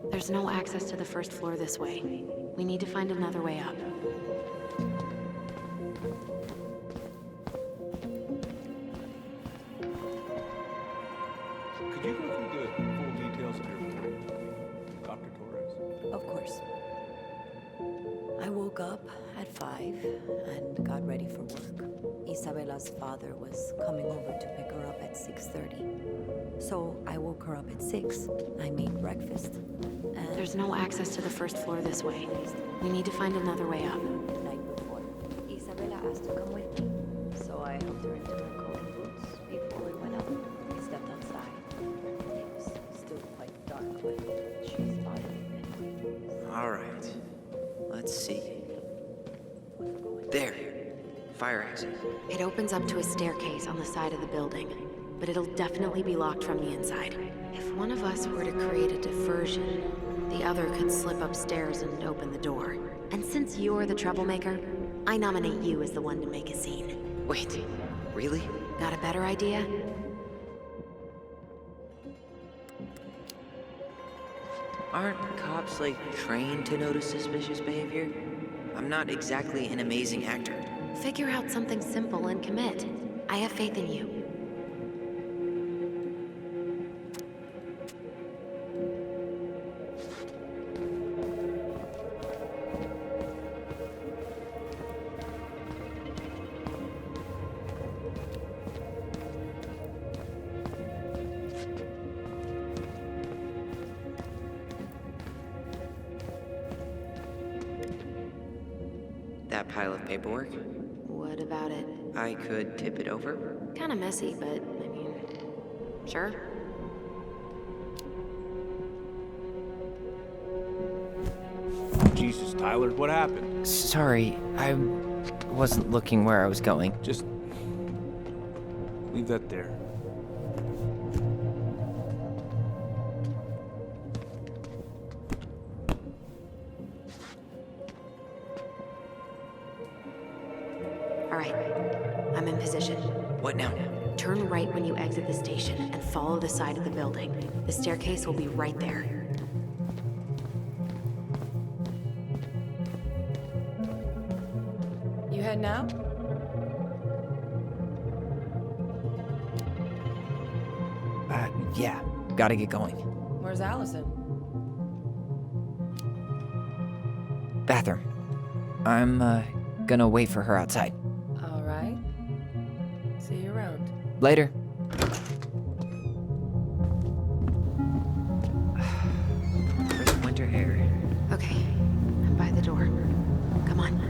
There's no access to the first floor this way. We need to find another way up. Could you go through the full details of your morning, Dr. Torres? Of course. I woke up at 5 and got ready for work. Isabella's father was coming over to pick her up at 6:30. So I woke her up at 6. I made breakfast. And There's no access to the first floor this way. We need to find another way up. the night before, Isabella asked to come with me. So I helped her into her coat and boots before we went out. We stepped outside. It was still quite dark, but she spotted it. All right. Let's see. There. Fire exit. It opens up to a staircase on the side of the building, but it'll definitely be locked from the inside. If one of us were to create a diversion, the other could slip upstairs and open the door. And since you're the troublemaker, I nominate you as the one to make a scene. Wait, really? Got a better idea? Aren't cops, like, trained to notice suspicious behavior? I'm not exactly an amazing actor. Figure out something simple and commit. I have faith in you. That pile of paperwork? What about it? I could tip it over. Kinda messy, but, I mean, sure. Jesus, Tyler, what happened? Sorry, I wasn't looking where I was going. Just leave that there. All right, I'm in position. What now? Turn right when you exit the station and follow the side of the building. The staircase will be right there. head now? Yeah, gotta get going. Where's Allison? Bathroom. I'm, gonna wait for her outside. All right. See you around. Later. Crisp winter air. Okay, I'm by the door. Come on.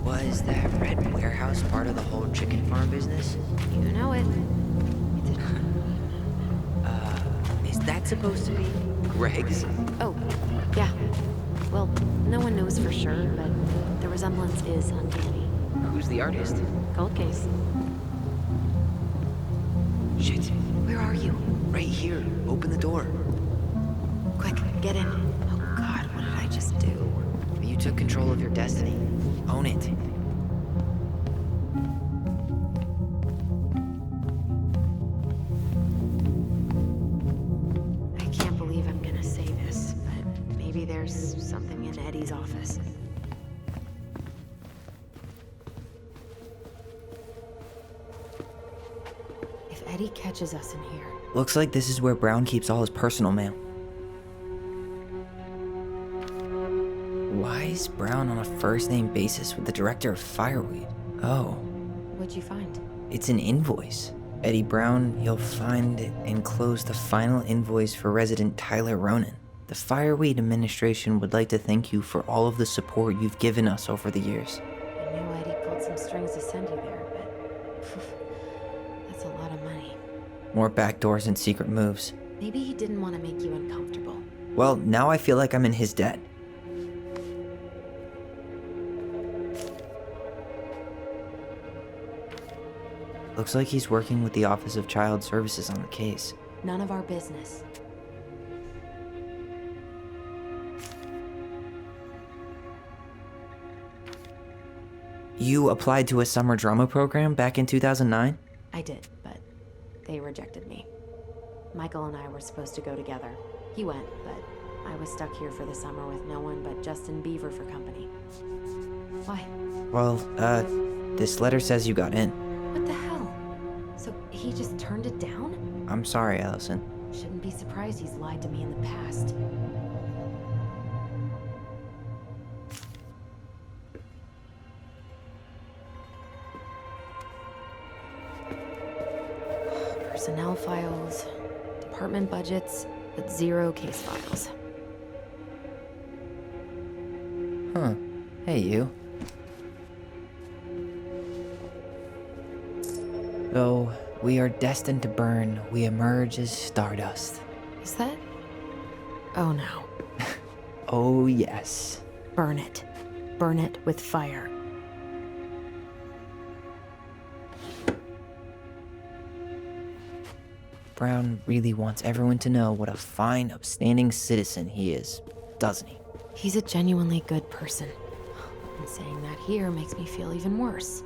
Was that red warehouse part of the whole chicken farm business? You know it. Is that supposed to be Greg's? Oh, yeah. Well, no one knows for sure, but the resemblance is uncanny. Who's the artist? Cold case. Shit. Where are you? Right here. Open the door. Quick, get in. Oh God, what did I just do? You took control of your destiny. Own it. I can't believe I'm gonna say this, but maybe there's something in Eddie's office. If Eddie catches us in here... Looks like this is where Brown keeps all his personal mail. Why is Brown on a first-name basis with the director of Fireweed? Oh, What'd you find? it's an invoice. Eddie Brown, you'll find enclosed the final invoice for resident Tyler Ronan. The Fireweed administration would like to thank you for all of the support you've given us over the years. I knew Eddie pulled some strings to send you there, but... that's a lot of money. More backdoors and secret moves. Maybe he didn't want to make you uncomfortable. Well, now I feel like I'm in his debt. Looks like he's working with the Office of Child Services on the case. None of our business. You applied to a summer drama program back in 2009? I did, but they rejected me. Michael and I were supposed to go together. He went, but I was stuck here for the summer with no one but Justin Beaver for company. Why? Well, this letter says you got in. What the hell? So he just turned it down? I'm sorry, Allison. Shouldn't be surprised he's lied to me in the past. Personnel files, department budgets, but 0 case files. Huh. Hey, you. Though we are destined to burn, we emerge as stardust. Is that? Oh no. Oh, yes. Burn it. Burn it with fire. Brown really wants everyone to know what a fine, upstanding citizen he is, doesn't he? He's a genuinely good person. And saying that here makes me feel even worse.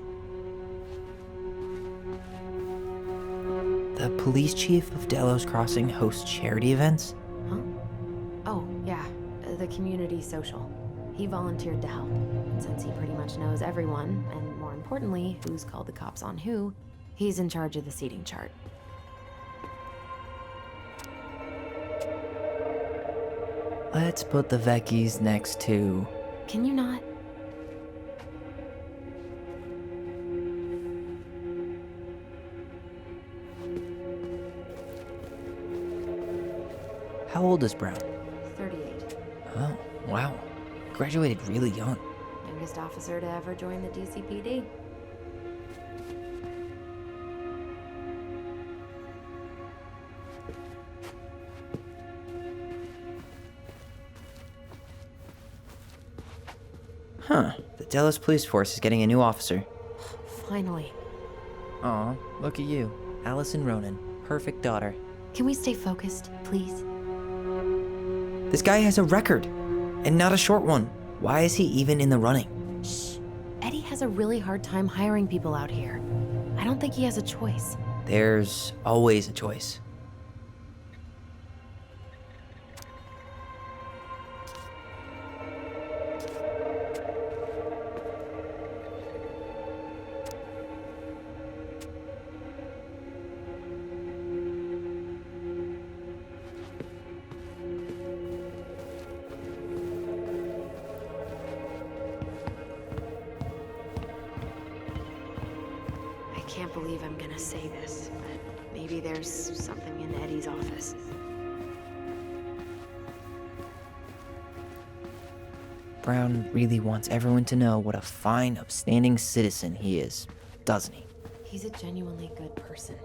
The police chief of Delos Crossing hosts charity events? Huh? Oh, yeah. The community social. He volunteered to help. And since he pretty much knows everyone, and more importantly, who's called the cops on who, he's in charge of the seating chart. Let's put the Vecchies next to... Can you not? How old is Brown? 38. Oh, wow. Graduated really young. Youngest officer to ever join the DCPD. Huh. The Delos Police Force is getting a new officer. Finally. Aw, look at you. Allison Ronan. Perfect daughter. Can we stay focused, please? This guy has a record. And not a short one. Why is he even in the running? Shh. Eddie has a really hard time hiring people out here. I don't think he has a choice. There's always a choice. can't believe I'm gonna say this, but maybe there's something in Eddie's office. Brown really wants everyone to know what a fine, upstanding citizen he is, doesn't he? He's a genuinely good person.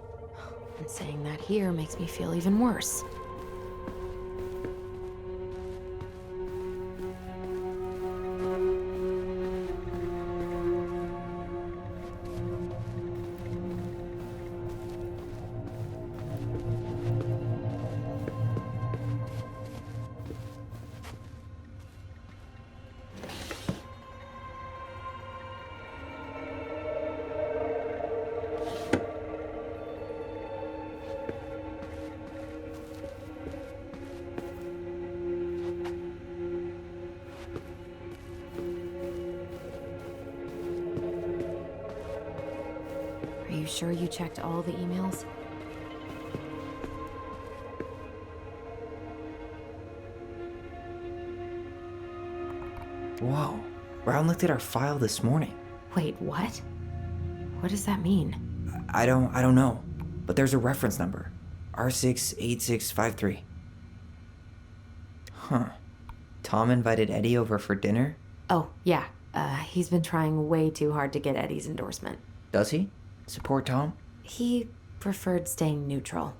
And saying that here makes me feel even worse. Are you sure you checked all the emails? Whoa. Brown looked at our file this morning. Wait, what? What does that mean? I don't know. But there's a reference number. R68653. Huh. Tom invited Eddie over for dinner? Oh, yeah. He's been trying way too hard to get Eddie's endorsement. Does he? Support Tom? He preferred staying neutral.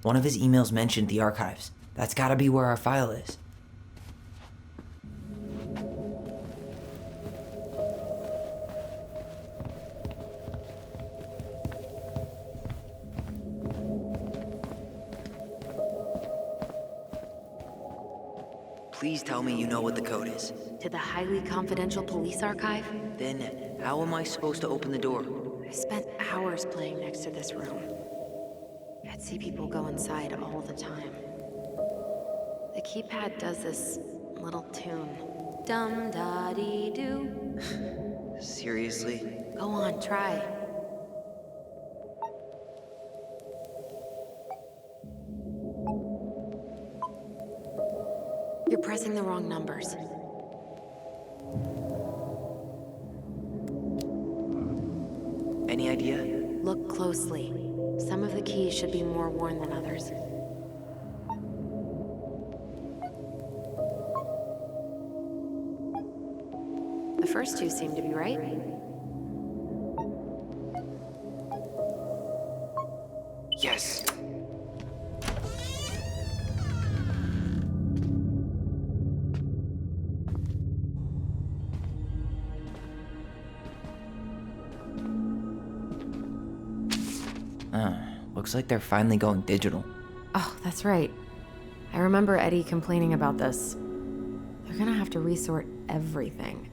One of his emails mentioned the archives. That's gotta be where our file is. Please tell me you know what the code is. To the highly confidential police archive? Then, how am I supposed to open the door? I spent hours playing next to this room. I'd see people go inside all the time. The keypad does this little tune. Dum-da-dee-doo. Seriously? Go on, try. You're pressing the wrong numbers. Any idea? Look closely. Some of the keys should be more worn than others. The first two seem to be right. Yes. Looks like they're finally going digital. Oh, that's right. I remember Eddie complaining about this. They're gonna have to resort everything.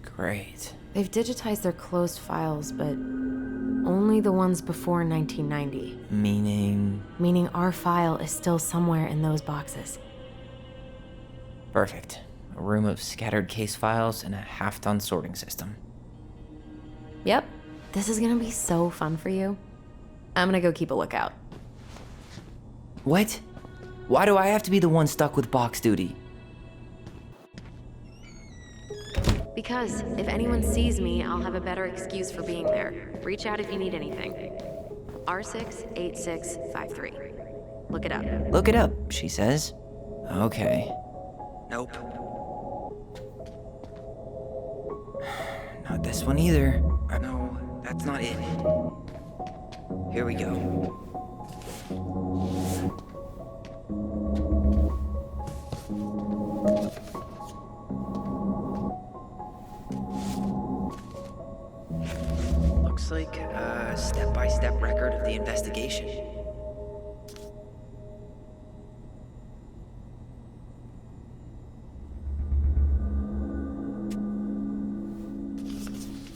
Great. They've digitized their closed files, but only the ones before 1990. Meaning? Meaning our file is still somewhere in those boxes. Perfect. A room of scattered case files and a half-done sorting system. Yep. This is gonna be so fun for you. I'm gonna go keep a lookout. What? Why do I have to be the one stuck with box duty? Because if anyone sees me, I'll have a better excuse for being there. Reach out if you need anything. R68653. Look it up. Look it up, she says. Okay. Nope. Not this one either. No, that's not it. Here we go. Looks like a step-by-step record of the investigation.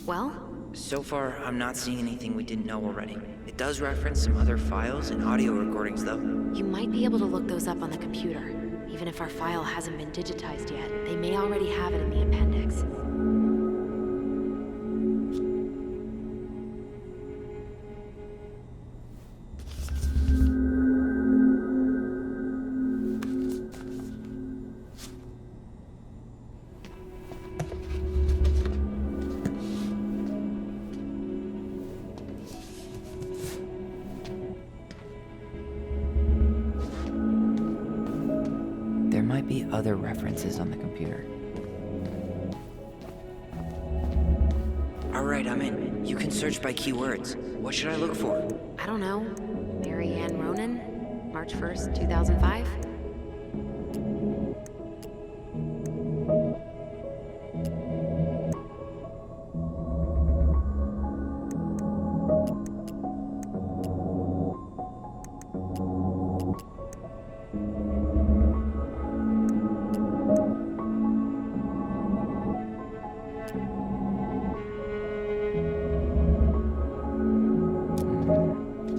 Well? So far, I'm not seeing anything we didn't know already. It does reference some other files and audio recordings, though. You might be able to look those up on the computer. Even if our file hasn't been digitized yet, they may already have it in the appendix. There might be other references on the computer. Alright, I'm in. You can search by keywords. What should I look for? I don't know. Mary Ann Ronan? March 1st, 2005?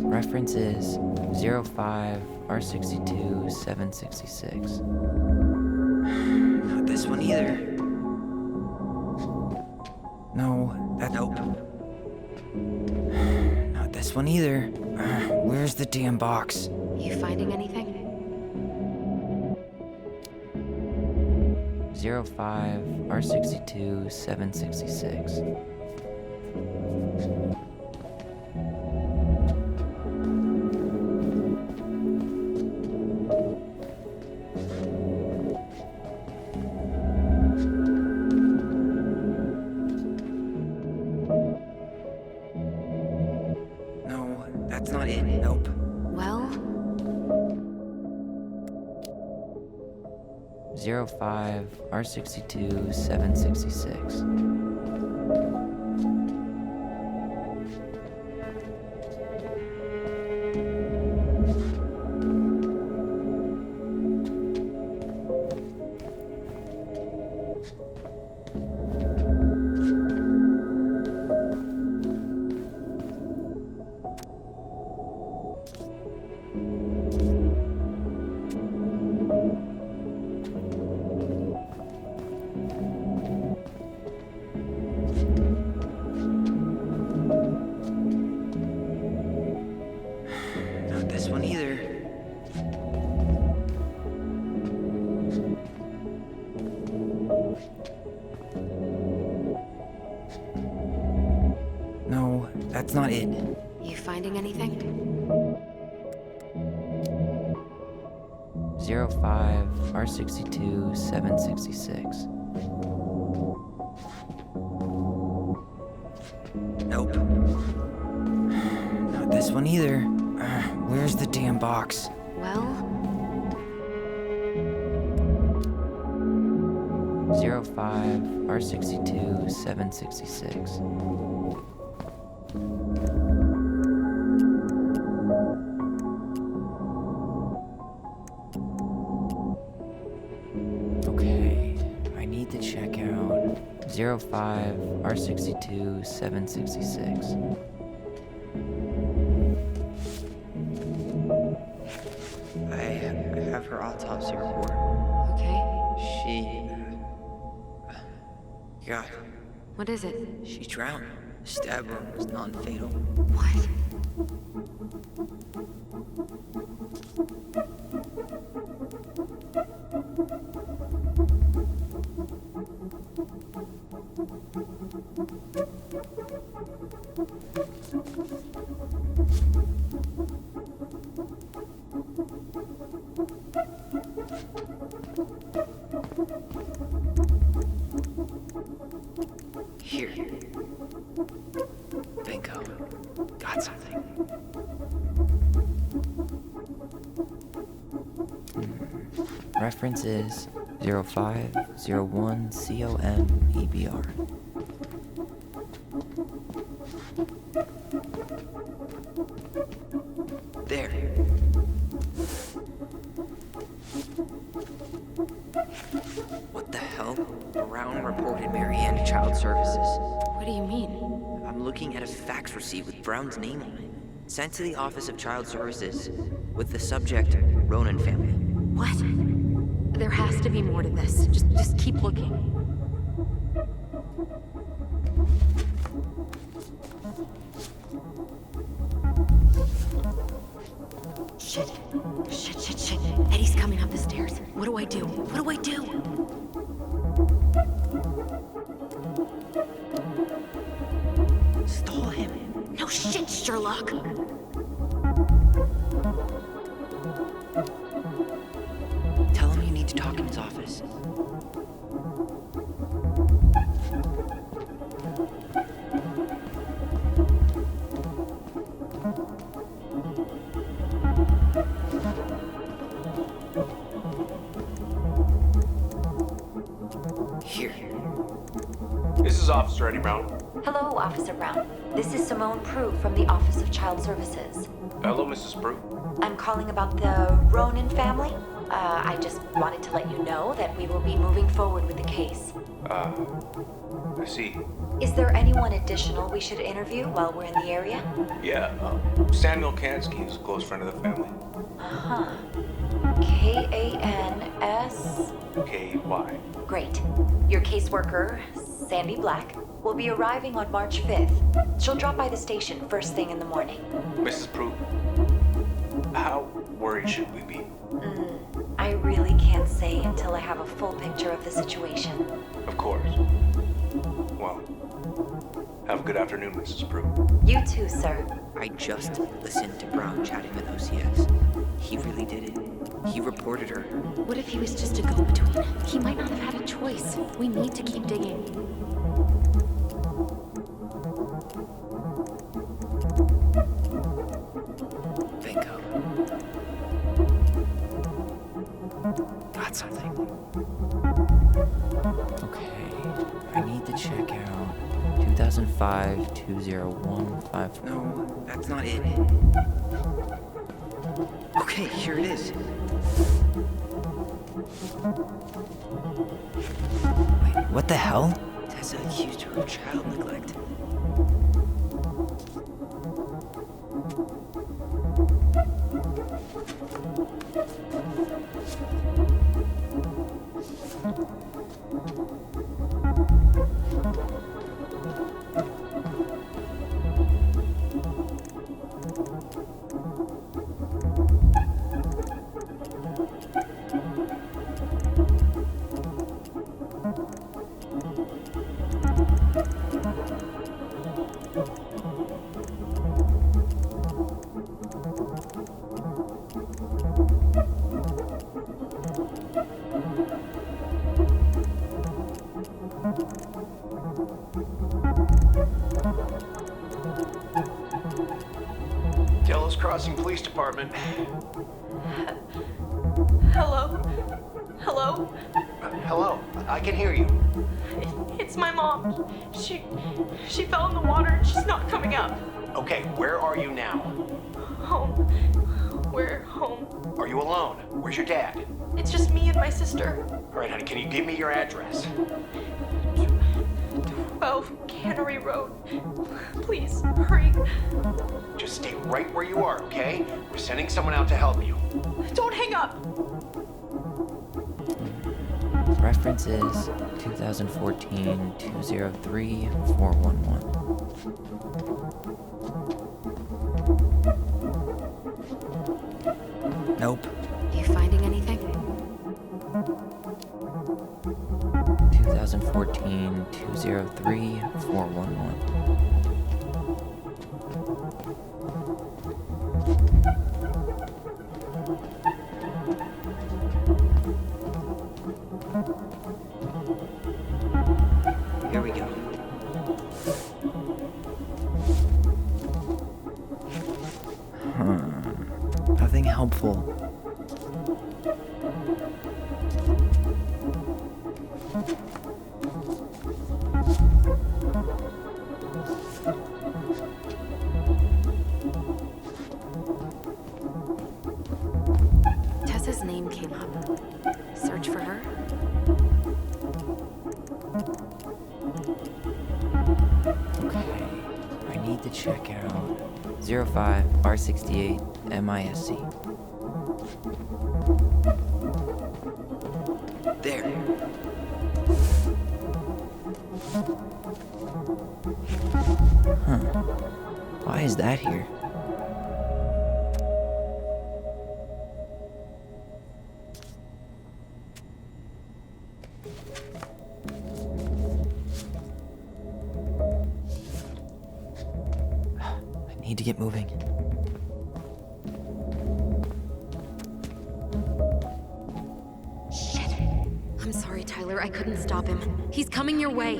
Reference is 05 R62 766. Not this one either. No, nope. Not this one either. Where's the damn box? You finding anything? 05 R62 766. No, that's not it. Nope. Well, 05 R62 766. Not this one either. No, that's not it. you finding anything? 05 R62 766. Nope. Not this one either. Where's the damn box? Well, 05 R62 766. Okay, I need to check out 05 R62 766. I have her autopsy report. okay. She... God, What is it? she drowned. Stab wound was non-fatal. What? Here. Bingo. Got something. Reference is 0501 COM EBR. There. What the hell? Brown reported Mary Ann to Child Services. What do you mean? I'm looking at a fax receipt with Brown's name on it. Sent to the Office of Child Services with the subject, Ronan family. What? There has to be more to this. Just keep looking. Shit. Eddie's coming up the stairs. What do I do? Stall him. No shit, Sherlock. Tell him you need to talk in his office. Here. This is Officer Eddie Brown. Hello, Officer Brown. This is Simone Prue from the Office of Child Services. Hello, Mrs. Prue. I'm calling about the Ronan family. I just wanted to let you know that we will be moving forward with the case. I see. Is there anyone additional we should interview while we're in the area? Yeah, Samuel Kansky is a close friend of the family. Uh-huh. K-A-N-S... K-Y. Great. Your caseworker, Sandy Black, will be arriving on March 5th. She'll drop by the station first thing in the morning. Mrs. Prue, how worried should we be? I really can't say until I have a full picture of the situation. Of course. Well, have a good afternoon, Mrs. Prue. You too, sir. I just listened to Brown chatting with OCS. He really did it. He reported her. What if he was just a go-between? He might not have had a choice. We need to keep digging. Bingo. Got something. Okay, I need to check out 2005-2015. No, that's not it. Okay, here it is. Wait, what the hell? Tessa accused her of child neglect. Crossing Police Department. Hello? Hello? Hello, I can hear you. It's my mom. She fell in the water and she's not coming up. Okay, where are you now? Home. We're home. Are you alone? Where's your dad? It's just me and my sister. All right, honey, can you give me your address? 12 Cannery Road. Please, hurry. Just stay right where you are, okay? We're sending someone out to help you. Don't hang up. Reference is 2014-203-411. Nope. You finding anything? 2014-203-411. Here we go. Nothing helpful. Tessa's name came up. Search for her? Okay, I need to check out 05 R68 MISC. There. Huh. Why is that here? I need to get moving. I'm sorry, Tyler. I couldn't stop him. He's coming your way.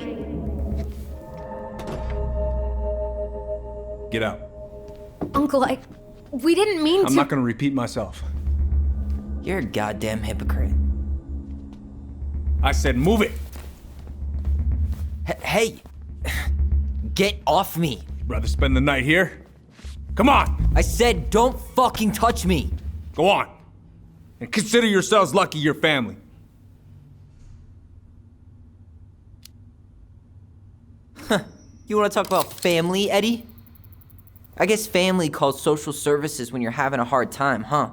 Get out. Uncle, we didn't mean to. I'm not gonna repeat myself. You're a goddamn hypocrite. I said move it. Hey! Get off me! Rather spend the night here? Come on! I said don't fucking touch me! Go on. And consider yourselves lucky you're family. You wanna talk about family, Eddie? I guess family calls social services when you're having a hard time, huh?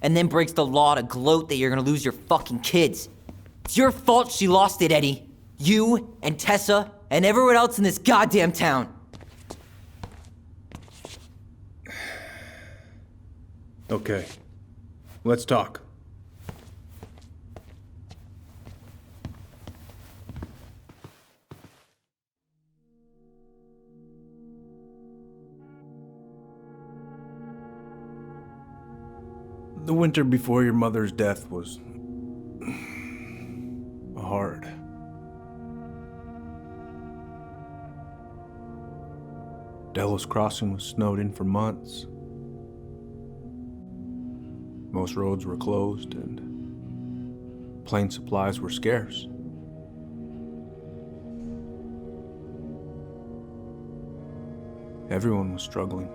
And then breaks the law to gloat that you're gonna lose your fucking kids. It's your fault she lost it, Eddie. You and Tessa and everyone else in this goddamn town. Okay. Let's talk. The winter before your mother's death was hard. Delos Crossing was snowed in for months. Most roads were closed and plane supplies were scarce. Everyone was struggling.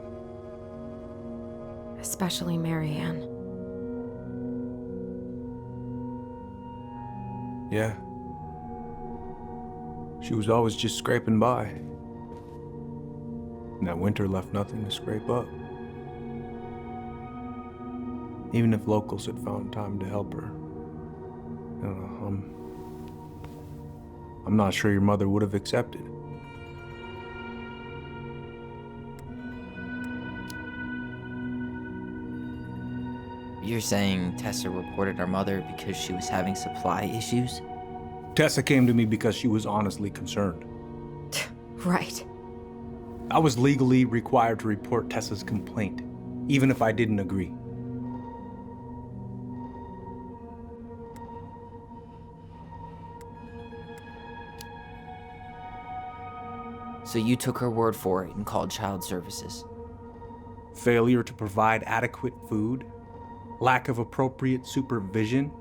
Especially Marianne. Yeah. She was always just scraping by. And that winter left nothing to scrape up. Even if locals had found time to help her. I don't know, I'm not sure your mother would have accepted. You're saying Tessa reported our mother because she was having supply issues? Tessa came to me because she was honestly concerned. Right. I was legally required to report Tessa's complaint, even if I didn't agree. So you took her word for it and called child services? Failure to provide adequate food, lack of appropriate supervision,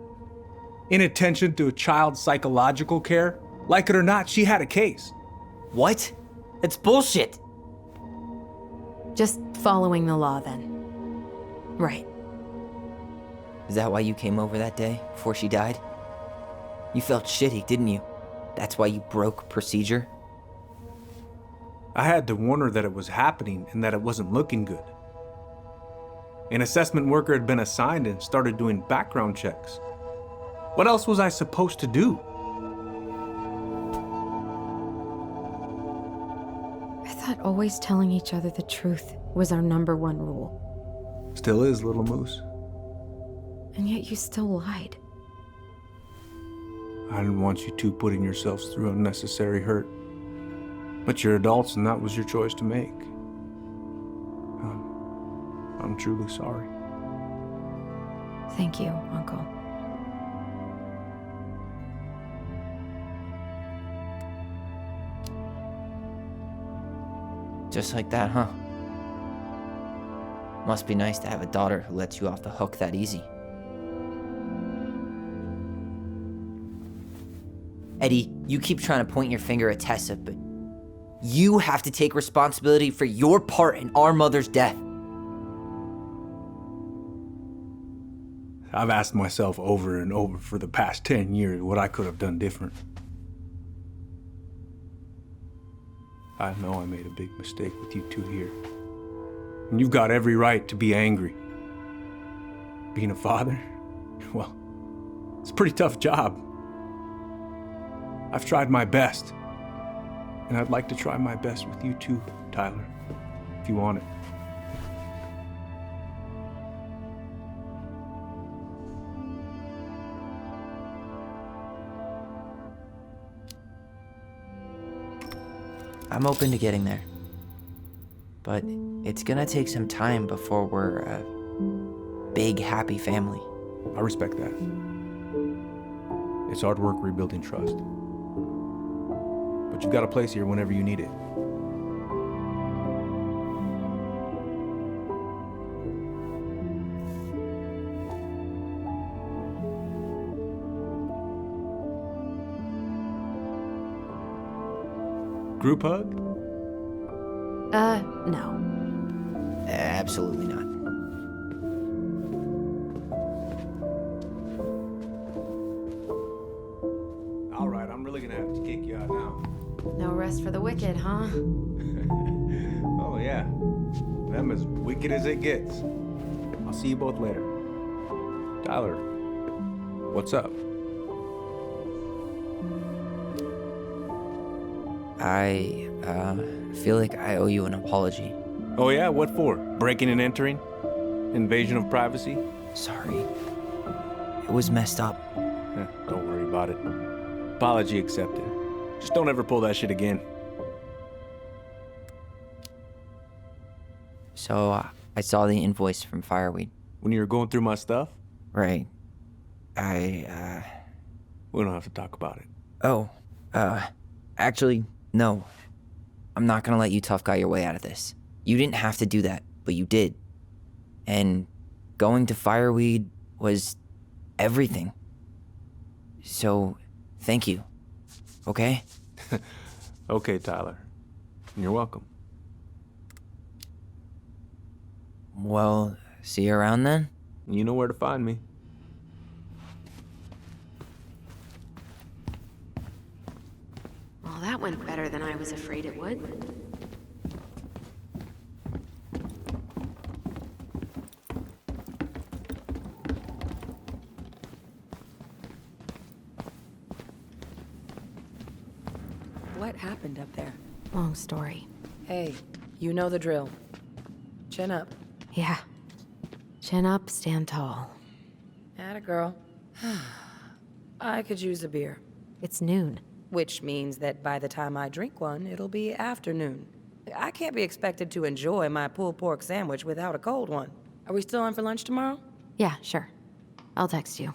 inattention to a child's psychological care. Like it or not, she had a case. What? It's bullshit! Just following the law, then. Right. Is that why you came over that day, before she died? You felt shitty, didn't you? That's why you broke procedure? I had to warn her that it was happening and that it wasn't looking good. An assessment worker had been assigned and started doing background checks. What else was I supposed to do? I thought always telling each other the truth was our #1 rule. Still is, little moose. And yet you still lied. I didn't want you two putting yourselves through unnecessary hurt. But you're adults and that was your choice to make. I'm truly sorry. Thank you, Uncle. Just like that, huh? Must be nice to have a daughter who lets you off the hook that easy. Eddie, you keep trying to point your finger at Tessa, but you have to take responsibility for your part in our mother's death. I've asked myself over and over for the past 10 years what I could have done different. I know I made a big mistake with you two here. And you've got every right to be angry. Being a father? Well, It's a pretty tough job. I've tried my best. And I'd like to try my best with you too, Tyler, if you want it. I'm open to getting there. But it's gonna take some time before we're a big, happy family. I respect that. It's hard work rebuilding trust. But you've got a place here whenever you need it. Group hug? No. Absolutely not. All right, I'm really gonna have to kick you out now. No rest for the wicked, huh? Oh, yeah. Them as wicked as it gets. I'll see you both later. Tyler, what's up? I feel like I owe you an apology. Oh, yeah? What for? Breaking and entering? Invasion of privacy? Sorry. It was messed up. Don't worry about it. Apology accepted. Just don't ever pull that shit again. So, I saw the invoice from Fireweed. When you were going through my stuff? Right. We don't have to talk about it. Oh, actually, no. I'm not gonna let you tough guy your way out of this. You didn't have to do that, but you did. And going to Fireweed was everything. So, thank you. Okay? Okay, Tyler. You're welcome. Well, see you around then? You know where to find me. Well, that went better than I was afraid it would. What happened up there? Long story. Hey, you know the drill. Chin up. Yeah. Chin up, stand tall. Atta girl. I could use a beer. It's noon. Which means that by the time I drink one, it'll be afternoon. I can't be expected to enjoy my pulled pork sandwich without a cold one. Are we still on for lunch tomorrow? Yeah, sure. I'll text you.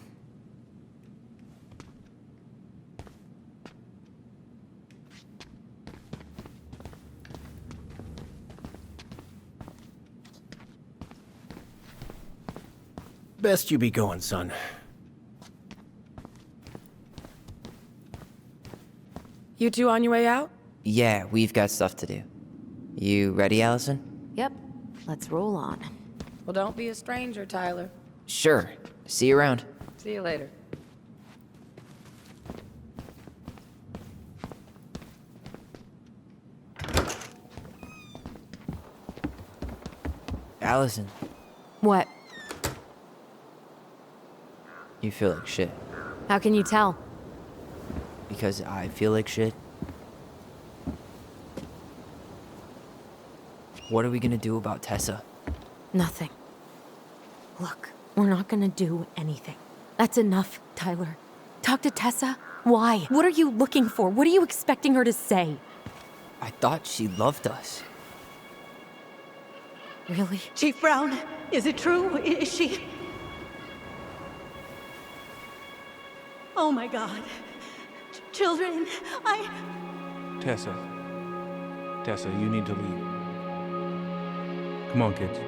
Best you be going, son. You two on your way out? Yeah, we've got stuff to do. You ready, Allison? Yep. Let's roll on. Well, don't be a stranger, Tyler. Sure. See you around. See you later. Allison, What? you feel like shit. How can you tell? Because I feel like shit. What are we gonna do about Tessa? Nothing. Look, we're not gonna do anything. That's enough, Tyler. Talk to Tessa? Why? What are you looking for? What are you expecting her to say? I thought she loved us. Really? Chief Brown, is it true? Is she... Oh my God. Children, Tessa. Tessa, you need to leave. Come on, kids.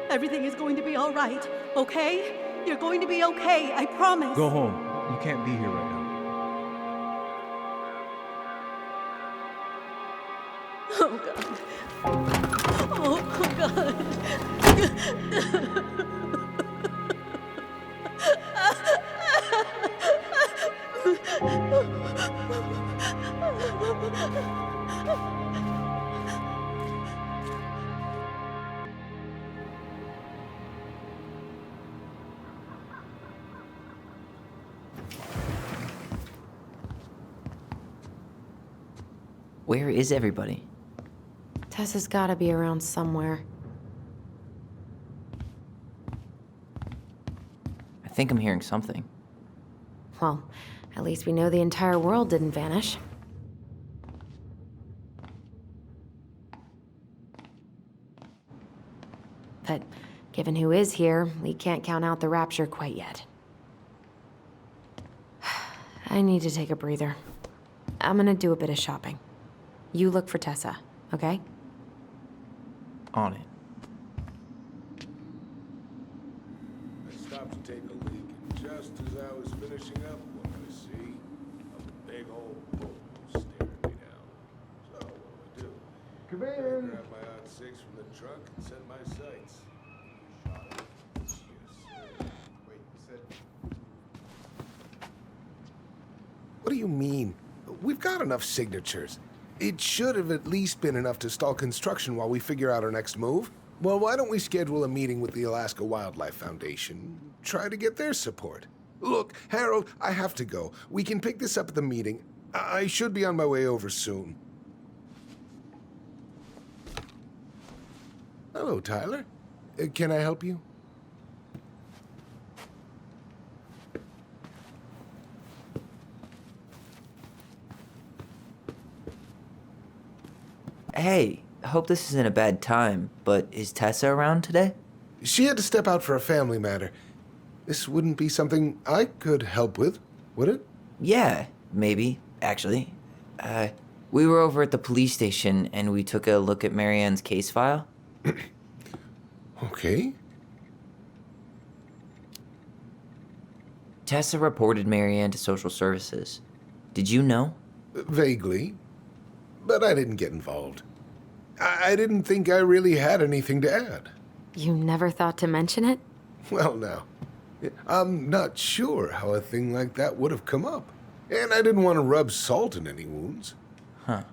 Everything is going to be all right, okay? You're going to be okay, I promise. Go home. You can't be here right now. Oh God. Oh God. Where is everybody? Tessa's gotta be around somewhere. I think I'm hearing something. Well, at least we know the entire world didn't vanish. But given who is here, we can't count out the rapture quite yet. I need to take a breather. I'm gonna do a bit of shopping. You look for Tessa, okay? On it. I stopped to take a leak, and just as I was finishing up, what did I see? A big old bull staring me down. So what do I do? Come in. Grab my odd 6 from the trunk and set my sights. Shot it. Yes, sir. Wait, you said... What do you mean? We've got enough signatures. It should have at least been enough to stall construction while we figure out our next move. Well, why don't we schedule a meeting with the Alaska Wildlife Foundation? Try to get their support. Look, Harold, I have to go. We can pick this up at the meeting. I should be on my way over soon. Hello, Tyler. Can I help you? Hey, hope this isn't a bad time, but is Tessa around today? She had to step out for a family matter. This wouldn't be something I could help with, would it? Yeah, maybe, actually. We were over at the police station and we took a look at Marianne's case file. Okay. Tessa reported Marianne to social services. Did you know? Vaguely. But I didn't get involved. I didn't think I really had anything to add. You never thought to mention it? Well, now, I'm not sure how a thing like that would have come up. And I didn't want to rub salt in any wounds. Huh.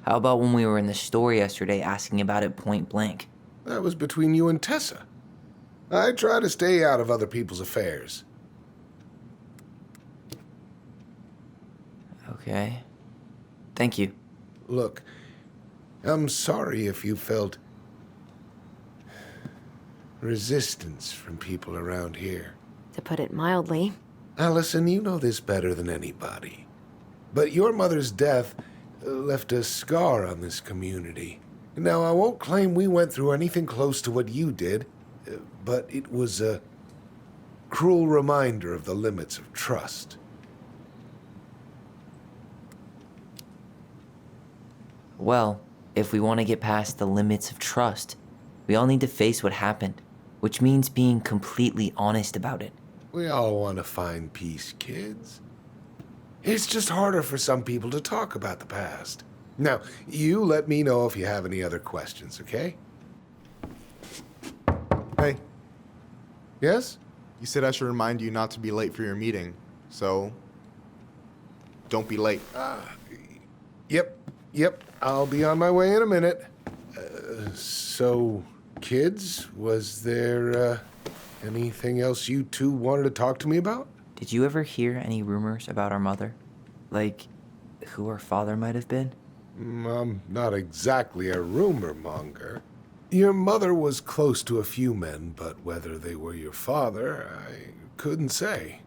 How about when we were in the store yesterday asking about it point blank? That was between you and Tessa. I try to stay out of other people's affairs. Okay. Thank you. Look, I'm sorry if you felt resistance from people around here. To put it mildly. Allison, you know this better than anybody. But your mother's death left a scar on this community. Now, I won't claim we went through anything close to what you did, but it was a cruel reminder of the limits of trust. Well, if we want to get past the limits of trust, we all need to face what happened, which means being completely honest about it. We all want to find peace, kids. It's just harder for some people to talk about the past. Now, you let me know if you have any other questions, okay? Hey. Yes? You said I should remind you not to be late for your meeting, so don't be late. Yep. I'll be on my way in a minute. So, kids, was there anything else you two wanted to talk to me about? Did you ever hear any rumors about our mother? Like, who our father might have been? I'm not exactly a rumor monger. Your mother was close to a few men, but whether they were your father, I couldn't say.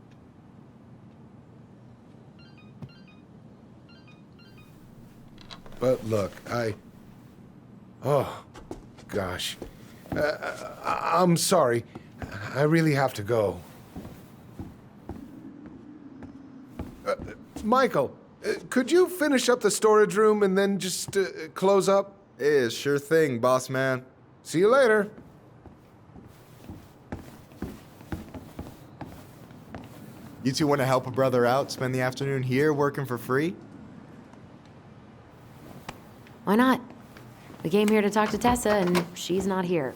But look, oh, gosh. I'm sorry. I really have to go. Michael, could you finish up the storage room and then just close up? Yeah, sure thing, boss man. See you later. You two want to help a brother out, spend the afternoon here working for free? Why not? We came here to talk to Tessa, and she's not here.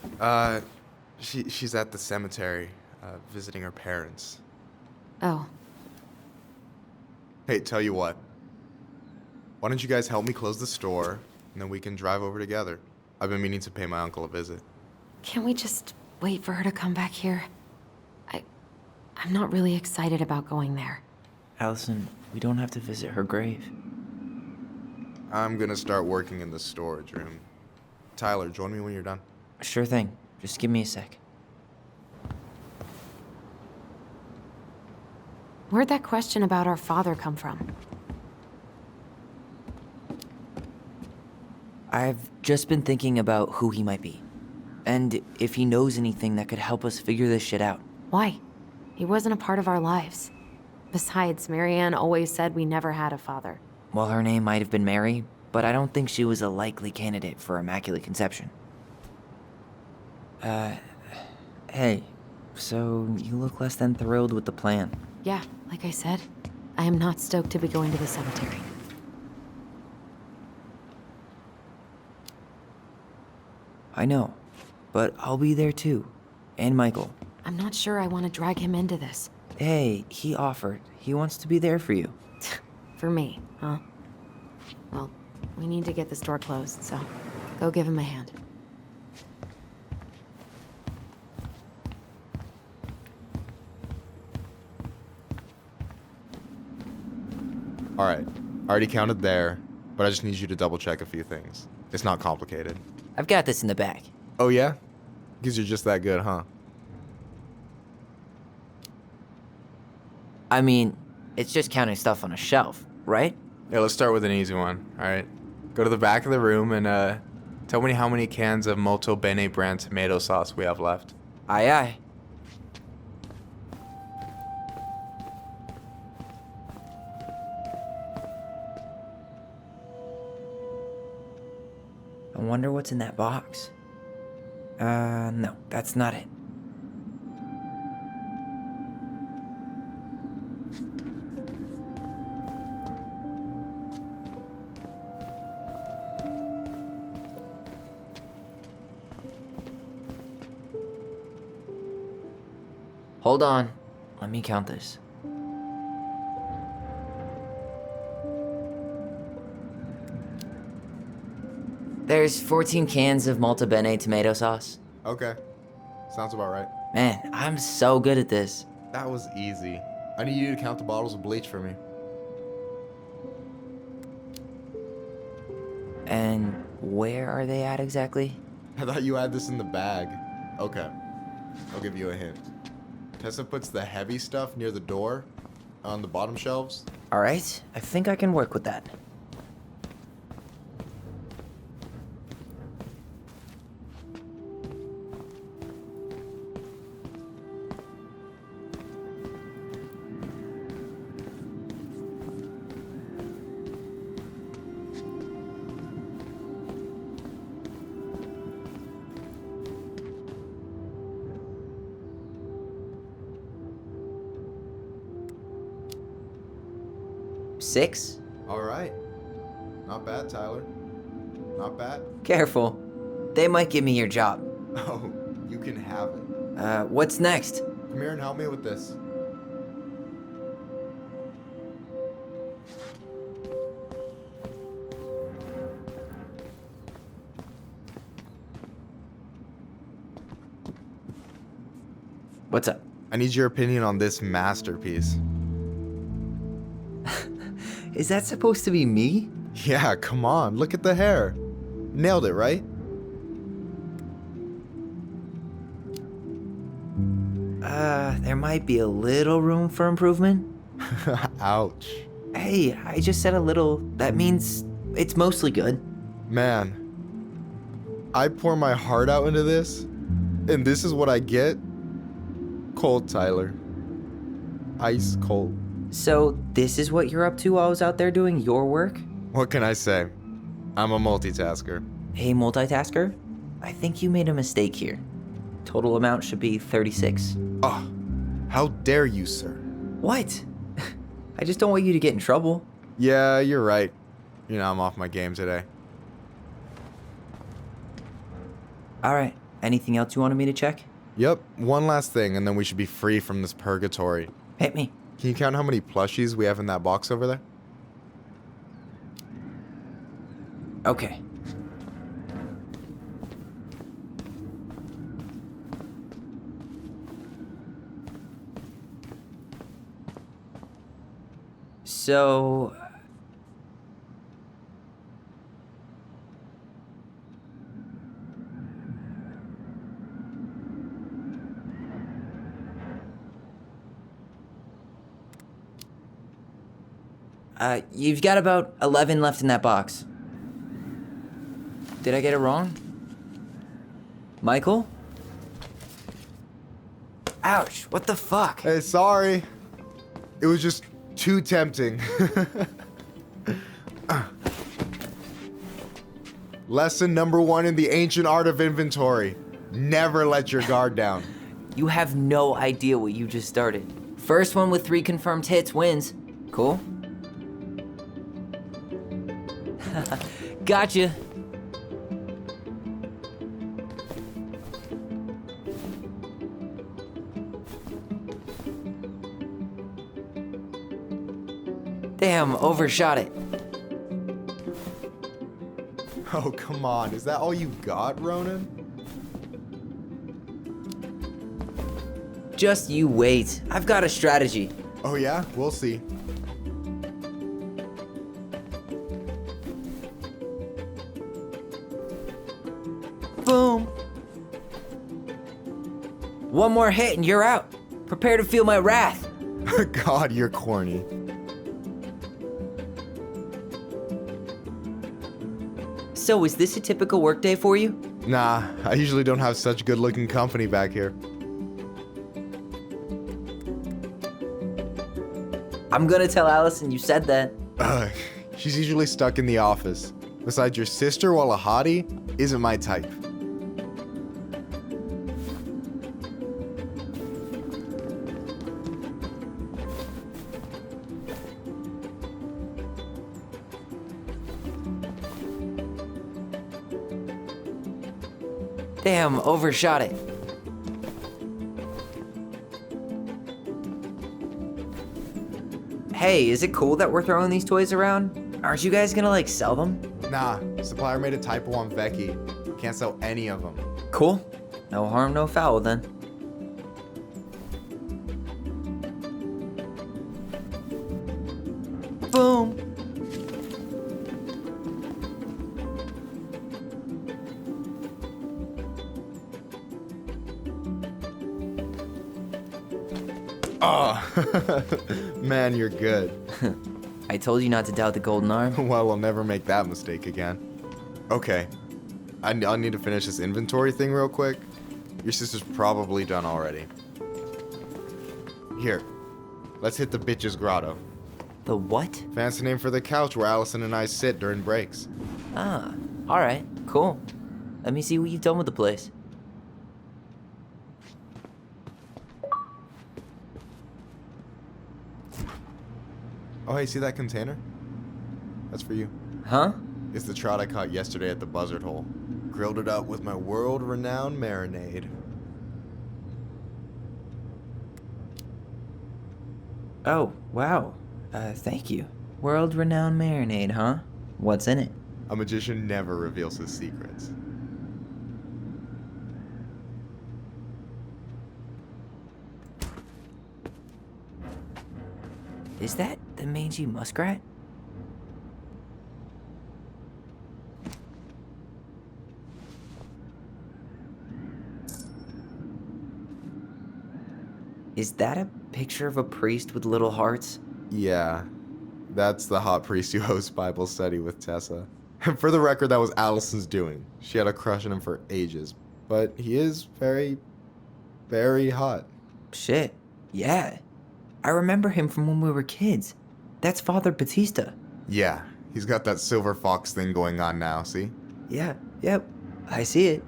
She's at the cemetery, visiting her parents. Oh. Hey, tell you what. Why don't you guys help me close the store, and then we can drive over together? I've been meaning to pay my uncle a visit. Can't we just wait for her to come back here? I'm not really excited about going there. Allison, we don't have to visit her grave. I'm gonna start working in the storage room. Tyler, join me when you're done. Sure thing. Just give me a sec. Where'd that question about our father come from? I've just been thinking about who he might be. And if he knows anything that could help us figure this shit out. Why? He wasn't a part of our lives. Besides, Marianne always said we never had a father. Well, her name might have been Mary, but I don't think she was a likely candidate for Immaculate Conception. Hey, so you look less than thrilled with the plan. Yeah, like I said, I am not stoked to be going to the cemetery. I know, but I'll be there too. And Michael. I'm not sure I want to drag him into this. Hey, he offered. He wants to be there for you. For me, huh? Well, we need to get the store closed, so go give him a hand. Alright, I already counted there, but I just need you to double check a few things. It's not complicated. I've got this in the bag. Oh yeah? Because you're just that good, huh? I mean, it's just counting stuff on a shelf, right? Yeah, let's start with an easy one, alright? Go to the back of the room and tell me how many cans of Molto Bene brand tomato sauce we have left. Aye aye. I wonder what's in that box. No, that's not it. Hold on. Let me count this. There's 14 cans of Molto Bene tomato sauce. Okay. Sounds about right. Man, I'm so good at this. That was easy. I need you to count the bottles of bleach for me. And where are they at exactly? I thought you had this in the bag. Okay. I'll give you a hint. Tessa puts the heavy stuff near the door on the bottom shelves. All right, I think I can work with that. Six? All right. Not bad, Tyler. Not bad. Careful. They might give me your job. Oh, you can have it. What's next? Come here and help me with this. What's up? I need your opinion on this masterpiece. Is that supposed to be me? Yeah, come on. Look at the hair. Nailed it, right? There might be a little room for improvement. Ouch. Hey, I just said a little. That means it's mostly good. Man, I pour my heart out into this, and this is what I get? Cold, Tyler. Ice cold. So, this is what you're up to while I was out there doing your work? What can I say? I'm a multitasker. Hey, multitasker. I think you made a mistake here. Total amount should be 36. Oh, how dare you, sir? What? I just don't want you to get in trouble. Yeah, you're right. You know, I'm off my game today. Alright, anything else you wanted me to check? Yep, one last thing, and then we should be free from this purgatory. Hit me. Can you count how many plushies we have in that box over there? Okay. So, You've got about 11 left in that box. Did I get it wrong? Michael? Ouch, what the fuck? Hey, sorry. It was just too tempting. Lesson number 1 in the ancient art of inventory. Never let your guard down. You have no idea what you just started. First one with 3 confirmed hits wins. Cool? Gotcha. Damn, overshot it. Oh, come on. Is that all you got, Ronan? Just you wait. I've got a strategy. Oh, yeah? We'll see. Boom. One more hit and you're out. Prepare to feel my wrath. God, you're corny. So, is this a typical workday for you? Nah, I usually don't have such good-looking company back here. I'm gonna tell Allison you said that. She's usually stuck in the office. Besides, your sister, while a hottie, isn't my type. Damn, overshot it. Hey, is it cool that we're throwing these toys around? Aren't you guys gonna, like, sell them? Nah, supplier made a typo on Becky. Can't sell any of them. Cool. No harm, no foul then. Boom. Oh, man, you're good. I told you not to doubt the golden arm. Well, we'll never make that mistake again. Okay, I'll need to finish this inventory thing real quick. Your sister's probably done already. Here, let's hit the bitch's grotto. The what? Fancy name for the couch where Allison and I sit during breaks. Ah, alright, cool. Let me see what you've done with the place. Oh, hey, see that container? That's for you. Huh? It's the trout I caught yesterday at the buzzard hole. Grilled it up with my world-renowned marinade. Oh, wow. Thank you. World-renowned marinade, huh? What's in it? A magician never reveals his secrets. Is that the mangy muskrat? Is that a picture of a priest with little hearts? Yeah, that's the hot priest who hosts Bible study with Tessa. And for the record, that was Allison's doing. She had a crush on him for ages. But he is very, very hot. Shit, yeah. I remember him from when we were kids. That's Father Batista. Yeah, he's got that silver fox thing going on now, see? Yeah, yep, I see it.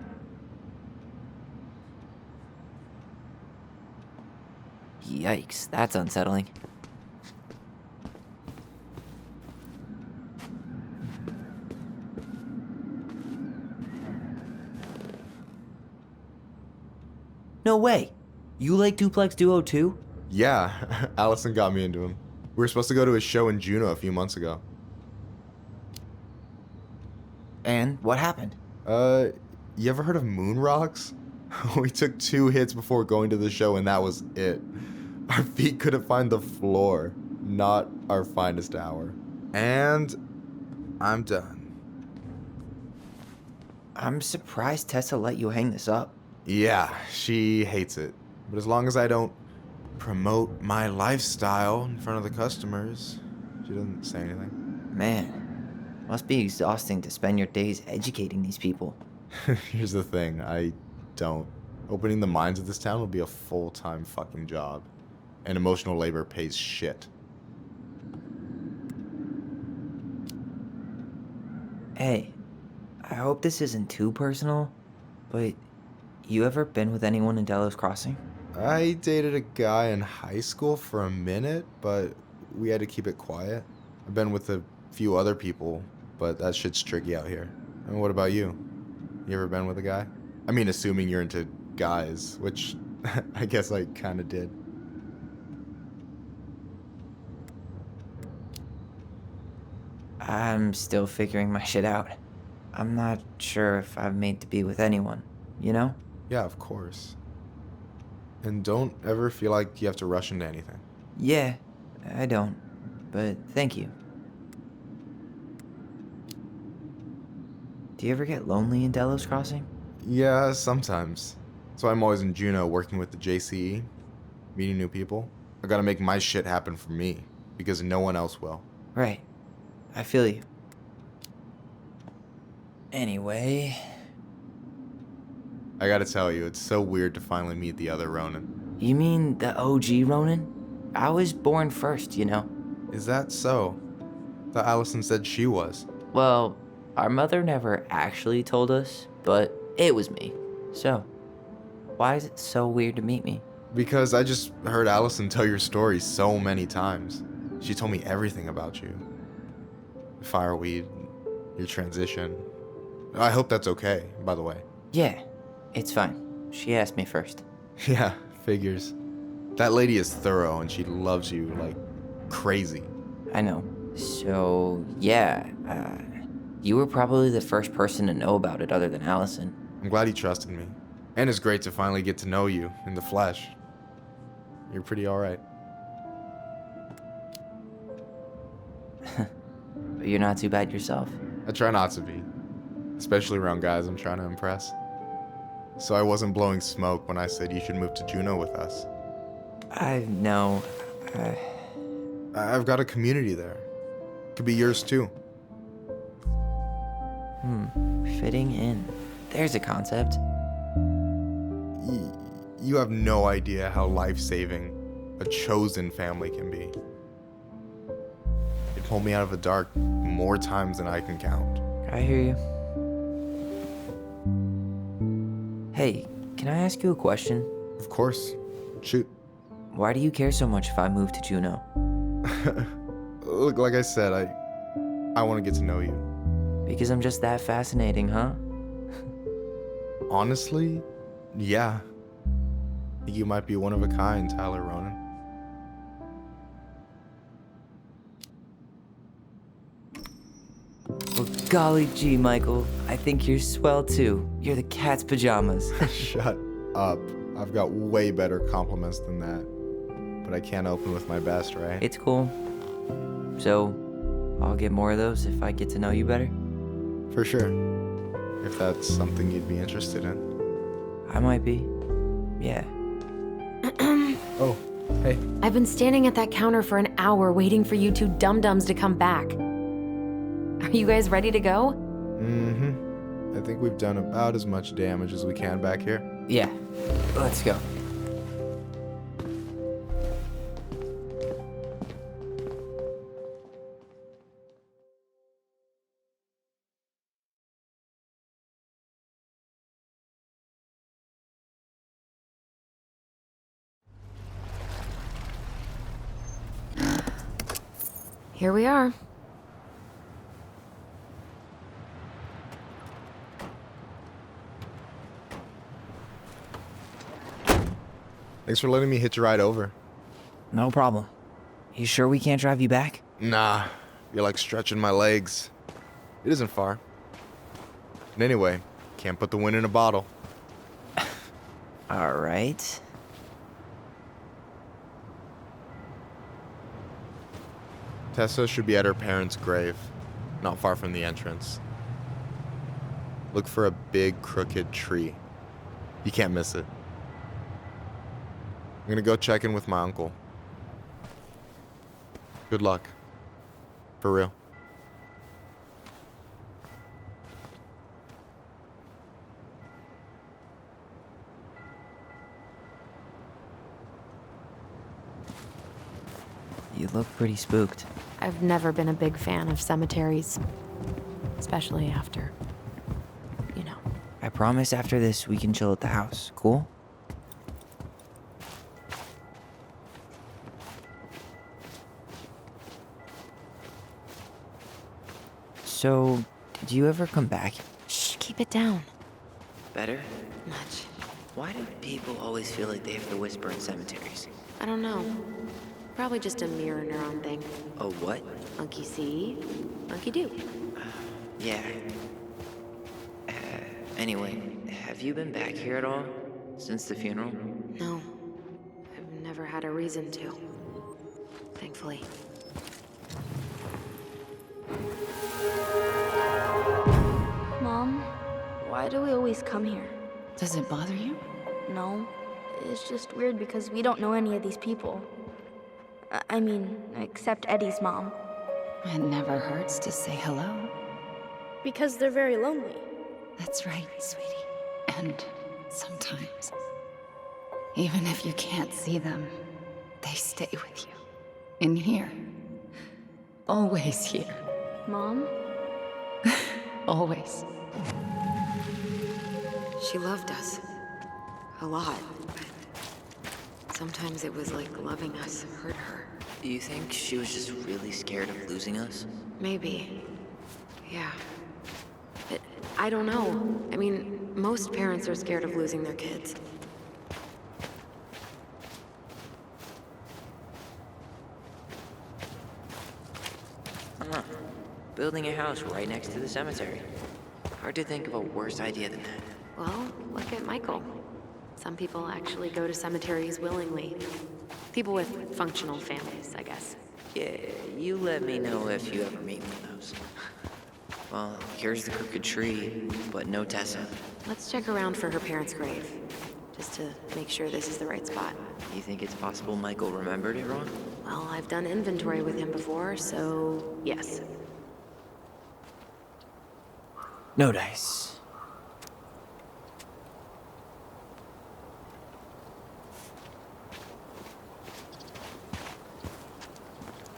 Yikes, that's unsettling. No way. You like Duplex Duo too? Yeah, Allison got me into him. We were supposed to go to his show in Juneau a few months ago. And what happened? You ever heard of moon rocks? We took 2 hits before going to the show and that was it. Our feet couldn't find the floor. Not our finest hour. And I'm done. I'm surprised Tessa let you hang this up. Yeah, she hates it. But as long as I don't promote my lifestyle in front of the customers, She doesn't say anything. Man, must be exhausting to spend your days educating these people. Here's the thing, I don't. Opening the mines of this town would be a full-time fucking job. And emotional labor pays shit. Hey, I hope this isn't too personal, but you ever been with anyone in Delos Crossing? I dated a guy in high school for a minute, but we had to keep it quiet. I've been with a few other people, but that shit's tricky out here. And what about you? You ever been with a guy? I mean, assuming you're into guys, which I guess I kind of did. I'm still figuring my shit out. I'm not sure if I'm made to be with anyone, you know? Yeah, of course. And don't ever feel like you have to rush into anything. Yeah, I don't. But thank you. Do you ever get lonely in Delos Crossing? Yeah, sometimes. So I'm always in Juneau working with the JCE, meeting new people. I gotta make my shit happen for me, because no one else will. Right. I feel you. Anyway... I gotta tell you, it's so weird to finally meet the other Ronin. You mean the OG Ronin? I was born first, you know. Is that so? Thought Allison said she was. Well, our mother never actually told us, but it was me. So, why is it so weird to meet me? Because I just heard Allison tell your story so many times. She told me everything about you. Fireweed, your transition. I hope that's okay, by the way. Yeah, it's fine. She asked me first. Yeah, figures. That lady is thorough and she loves you like crazy. I know. So, yeah, you were probably the first person to know about it other than Allison. I'm glad you trusted me. And it's great to finally get to know you in the flesh. You're pretty alright. But you're not too bad yourself. I try not to be. Especially around guys I'm trying to impress. So I wasn't blowing smoke when I said you should move to Juneau with us. I know. I've got a community there. Could be yours too. Fitting in. There's a concept. You have no idea how life-saving a chosen family can be. It pulled me out of the dark more times than I can count. I hear you. Hey, can I ask you a question? Of course. Shoot. Why do you care so much if I move to Juneau? Look, like I said, I want to get to know you. Because I'm just that fascinating, huh? Honestly, yeah. I think you might be one of a kind, Tyler Ronan. Well, golly gee, Michael. I think you're swell too. You're the cat's pajamas. Shut up. I've got way better compliments than that. But I can't open with my best, right? It's cool. So, I'll get more of those if I get to know you better? For sure. If that's something you'd be interested in. I might be. Yeah. Oh, hey. I've been standing at that counter for an hour waiting for you two dum-dums to come back. Are you guys ready to go? Mm-hmm. I think we've done about as much damage as we can back here. Yeah. Let's go. Here we are. Thanks for letting me hitch a ride over. No problem. You sure we can't drive you back? Nah, you're like stretching my legs. It isn't far. And anyway, can't put the wind in a bottle. All right. Tessa should be at her parents' grave, not far from the entrance. Look for a big, crooked tree. You can't miss it. I'm gonna go check in with my uncle. Good luck. For real. You look pretty spooked. I've never been a big fan of cemeteries, especially after, you know. I promise after this we can chill at the house, cool? So, did you ever come back? Shh, keep it down. Better? Much. Why do people always feel like they have to whisper in cemeteries? I don't know. Probably just a mirror neuron thing. Oh, what? Monkey see, monkey do. Yeah. Anyway, have you been back here at all? Since the funeral? No. I've never had a reason to. Thankfully. Mom, why do we always come here? Does it bother you? No. It's just weird because we don't know any of these people. I mean, except Eddie's mom. It never hurts to say hello. Because they're very lonely. That's right, sweetie. And sometimes, even if you can't see them, they stay with you. In here. Always here. Mom? Always. She loved us. A lot. But sometimes it was like loving us hurt her. Do you think she was just really scared of losing us? Maybe. Yeah. But I don't know. I mean, most parents are scared of losing their kids. Building a house right next to the cemetery. Hard to think of a worse idea than that. Well, look at Michael. Some people actually go to cemeteries willingly. People with functional families, I guess. Yeah, you let me know if you ever meet one of those. Well, here's the crooked tree, but no Tessa. Let's check around for her parents' grave, just to make sure this is the right spot. You think it's possible Michael remembered it wrong? Well, I've done inventory with him before, so yes. No dice.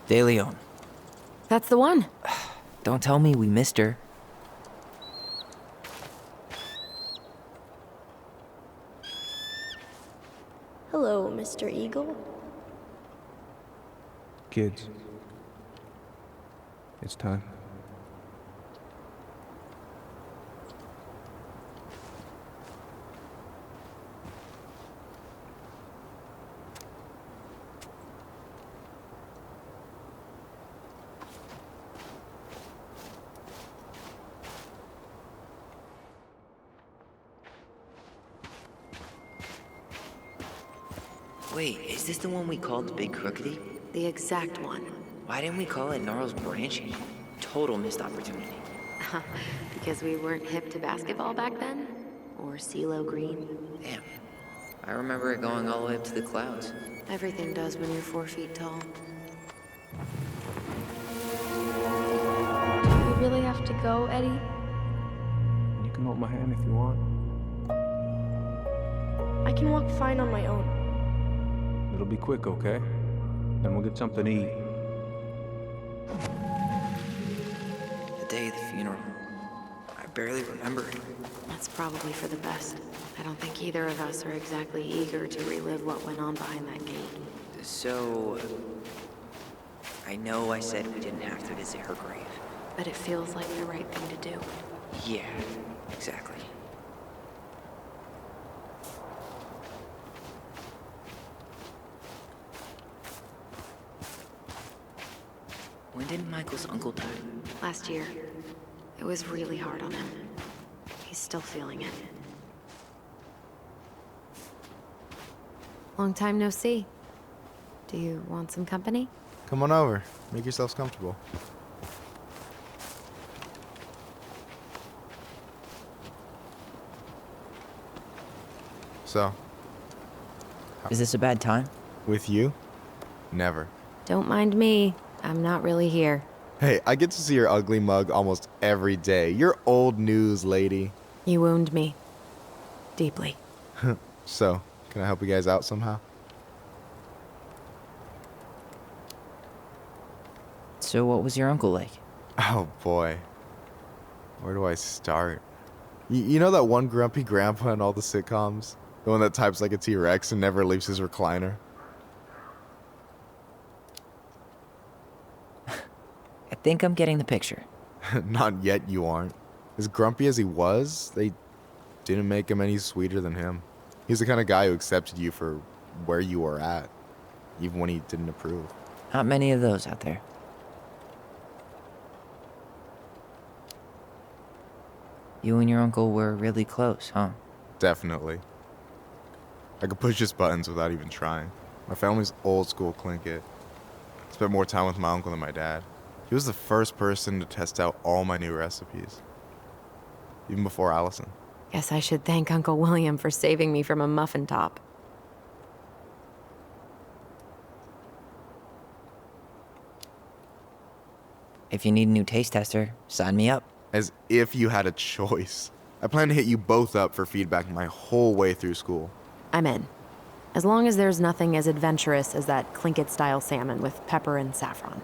De Leon. That's the one. Don't tell me we missed her. Hello, Mr. Eagle. Kids, it's time. Wait, is this the one we called the Big Crookedy? The exact one. Why didn't we call it Gnarl's Branch? Total missed opportunity. Because we weren't hip to basketball back then? Or CeeLo Green? Damn. I remember it going all the way up to the clouds. Everything does when you're 4 feet tall. Do you really have to go, Eddie? You can hold my hand if you want. I can walk fine on my own. It'll be quick, okay? Then we'll get something to eat. The day of the funeral. I barely remember it. That's probably for the best. I don't think either of us are exactly eager to relive what went on behind that gate. So, I know I said we didn't have to visit her grave. But it feels like the right thing to do. Yeah, exactly. When did Michael's uncle die? Last year. It was really hard on him. He's still feeling it. Long time no see. Do you want some company? Come on over. Make yourselves comfortable. So, Is this a bad time? with you? Never. Don't mind me. I'm not really here. Hey, I get to see your ugly mug almost every day. You're old news, lady. You wound me. Deeply. So, can I help you guys out somehow? So what was your uncle like? Oh boy. Where do I start? You know that one grumpy grandpa in all the sitcoms? The one that types like a T-Rex and never leaves his recliner? I think I'm getting the picture. Not yet, you aren't. As grumpy as he was, they didn't make him any sweeter than him. He's the kind of guy who accepted you for where you were at, even when he didn't approve. Not many of those out there. You and your uncle were really close, huh? Definitely. I could push his buttons without even trying. My family's old school Tlingit. Spent more time with my uncle than my dad. He was the first person to test out all my new recipes. Even before Allison. Guess I should thank Uncle William for saving me from a muffin top. If you need a new taste tester, sign me up. As if you had a choice. I plan to hit you both up for feedback my whole way through school. I'm in. As long as there's nothing as adventurous as that Tlingit-style salmon with pepper and saffron.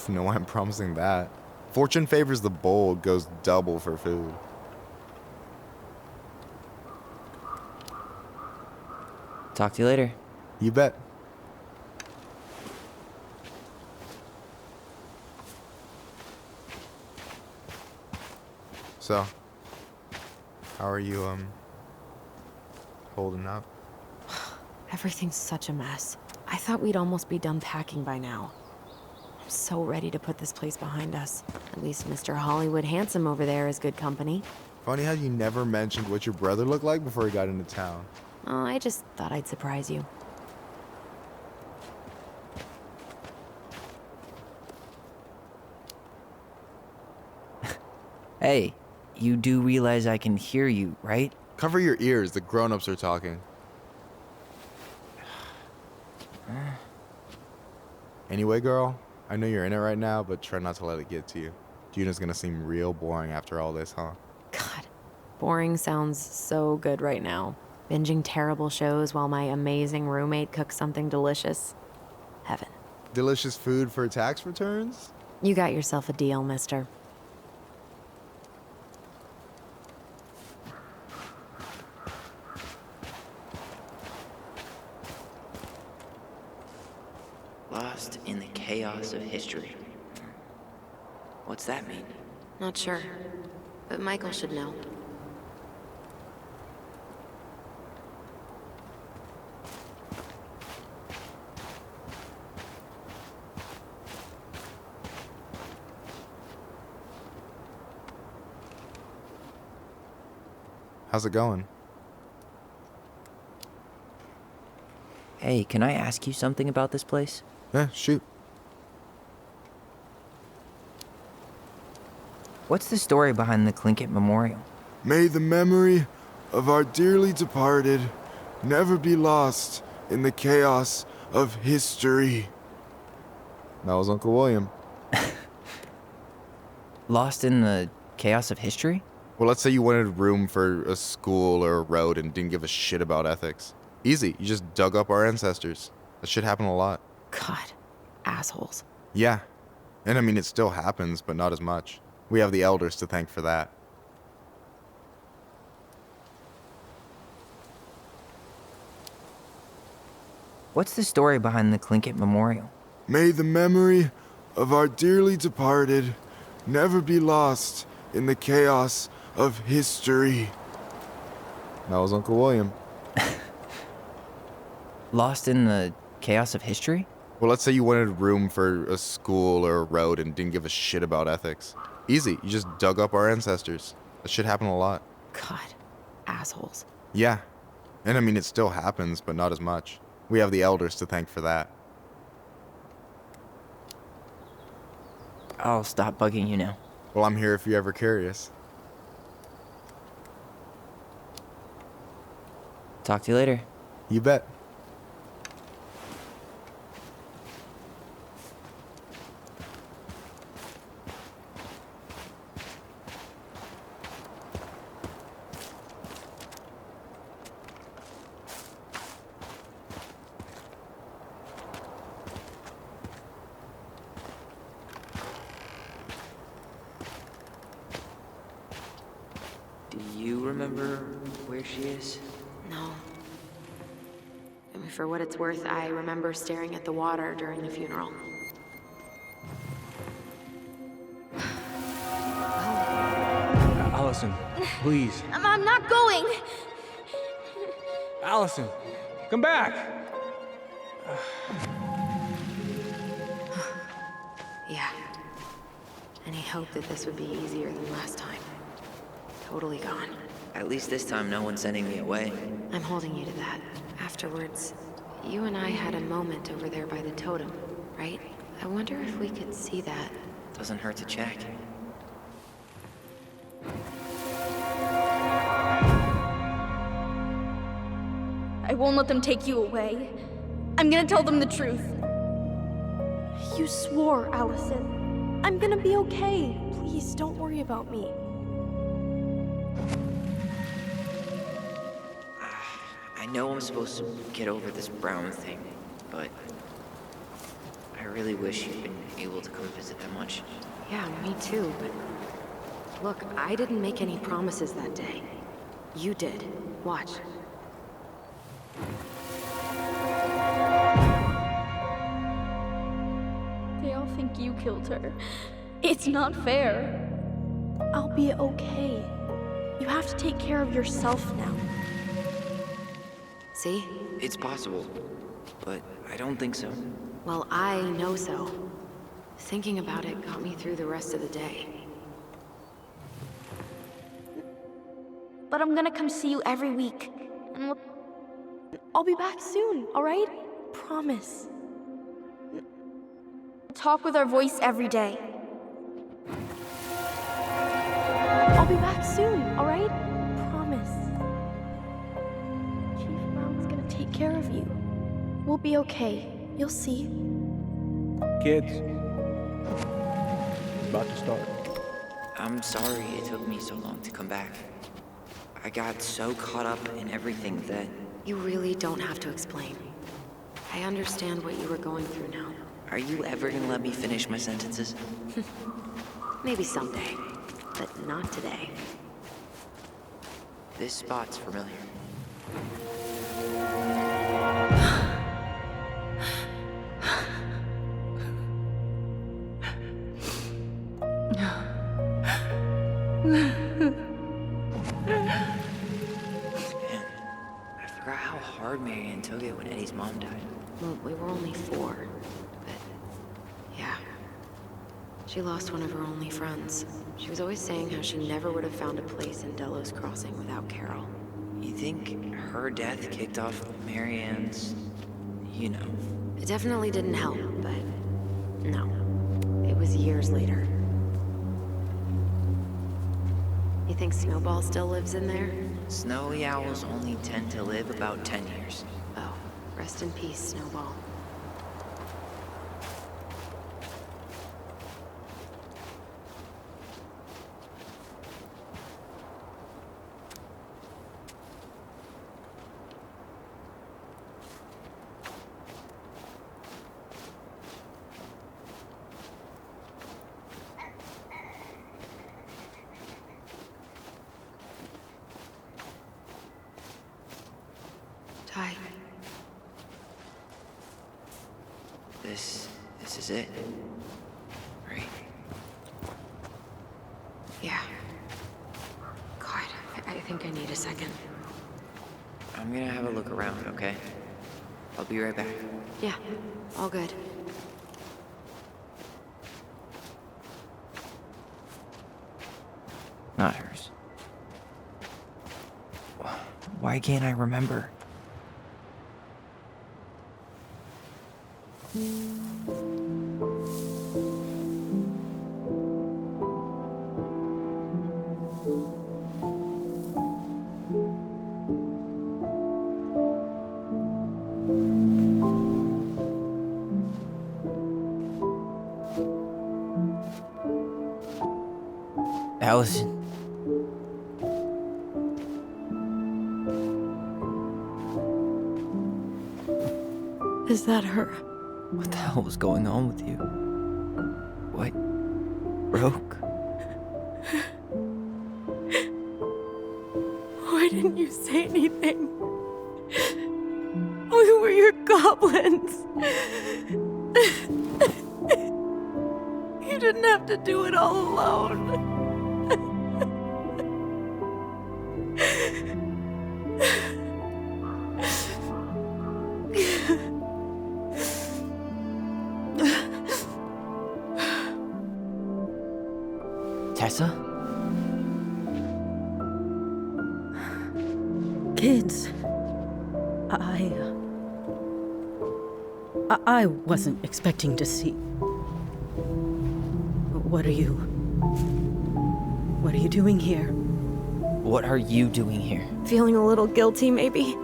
No, I'm promising that. Fortune favors the bold, goes double for food. Talk to you later. You bet. So, how are you, holding up? Everything's such a mess. I thought we'd almost be done packing by now. I'm so ready to put this place behind us. At least Mr. Hollywood Handsome over there is good company. Funny how you never mentioned what your brother looked like before he got into town. Oh, I just thought I'd surprise you. Hey, you do realize I can hear you, right? Cover your ears, the grown-ups are talking. Anyway, girl, I know you're in it right now, but try not to let it get to you. Juna's gonna seem real boring after all this, huh? God, boring sounds so good right now. Binging terrible shows while my amazing roommate cooks something delicious. Heaven. Delicious food for tax returns? You got yourself a deal, mister. Lost in the chaos of history. What's that mean? Not sure, but Michael should know. How's it going? Hey, can I ask you something about this place? Yeah, shoot. What's the story behind the Tlingit Memorial? May the memory of our dearly departed never be lost in the chaos of history. That was Uncle William. Lost in the chaos of history? Well, let's say you wanted room for a school or a road and didn't give a shit about ethics. Easy, you just dug up our ancestors. That shit happened a lot. God, assholes. Yeah, and I mean it still happens, but not as much. We have the elders to thank for that. What's the story behind the Tlingit Memorial? May the memory of our dearly departed never be lost in the chaos of history. That was Uncle William. Lost in the chaos of history? Well, let's say you wanted room for a school or a road and didn't give a shit about ethics. Easy, you just dug up our ancestors. That shit happened a lot. God, assholes. Yeah, and I mean it still happens, but not as much. We have the elders to thank for that. I'll stop bugging you now. Well, I'm here if you're ever curious. Talk to you later. You bet. remember where she is? No. I mean, for what it's worth, I remember staring at the water during the funeral. Allison, please. I'm not going. Allison, come back! Yeah. Any hope that this would be easier than last time? Totally gone. At least this time no one's sending me away. I'm holding you to that. Afterwards, you and I had a moment over there by the totem, right? I wonder if we could see that. Doesn't hurt to check. I won't let them take you away. I'm gonna tell them the truth. You swore, Allison. I'm gonna be okay. Please, don't worry about me. I know I'm supposed to get over this Brown thing, but I really wish you'd been able to come visit that much. Yeah, me too, but look, I didn't make any promises that day. You did. Watch. They all think you killed her. It's not fair. I'll be okay. You have to take care of yourself now. See? It's possible, but I don't think so. Well, I know so. Thinking about it got me through the rest of the day. But I'm gonna come see you every week. And I'll be back soon, alright? Promise. Talk with our voice every day. I'll be back soon, alright? Promise. Chief Brown's gonna take care of you. We'll be okay. You'll see. Kids. About to start. I'm sorry it took me so long to come back. I got so caught up in everything that... You really don't have to explain. I understand what you were going through now. Are you ever gonna let me finish my sentences? Maybe someday, but not today. This spot's familiar. Hard Marianne took it when Eddie's mom died. Well, we were only 4, but yeah. She lost one of her only friends. She was always saying how she never would have found a place in Delos Crossing without Carol. You think her death kicked off Marianne's, you know? It definitely didn't help, but no. It was years later. You think Snowball still lives in there? Snowy owls only tend to live about 10 years. Oh, rest in peace, Snowball. Ty. This is it. Right? Yeah. God, I think I need a second. I'm gonna have a look around, okay? I'll be right back. Yeah, all good. Not hers. Why can't I remember? Allison. Is that her? What the hell was going on with you? What broke? Why didn't you say anything? We were your goblins. You didn't have to do it all alone. Tessa? Kids, I wasn't expecting to see. What are you doing here? What are you doing here? Feeling a little guilty, maybe?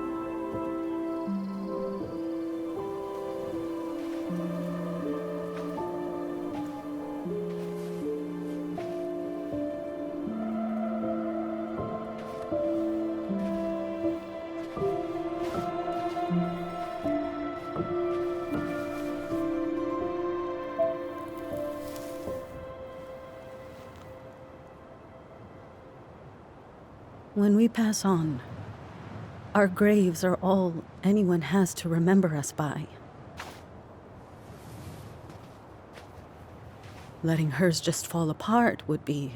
When we pass on, our graves are all anyone has to remember us by. Letting hers just fall apart would be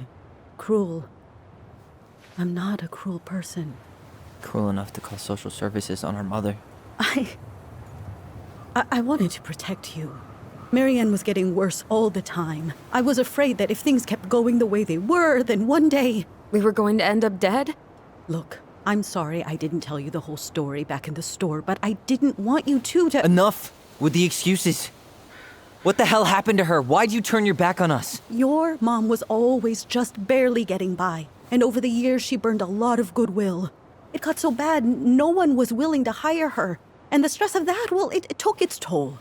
cruel. I'm not a cruel person. Cruel enough to call social services on our mother. I wanted to protect you. Marianne was getting worse all the time. I was afraid that if things kept going the way they were, then one day... We were going to end up dead? Look, I'm sorry I didn't tell you the whole story back in the store, but I didn't want you to... Enough with the excuses. What the hell happened to her? Why'd you turn your back on us? Your mom was always just barely getting by, and over the years she burned a lot of goodwill. It got so bad, no one was willing to hire her, and the stress of that, well, it took its toll.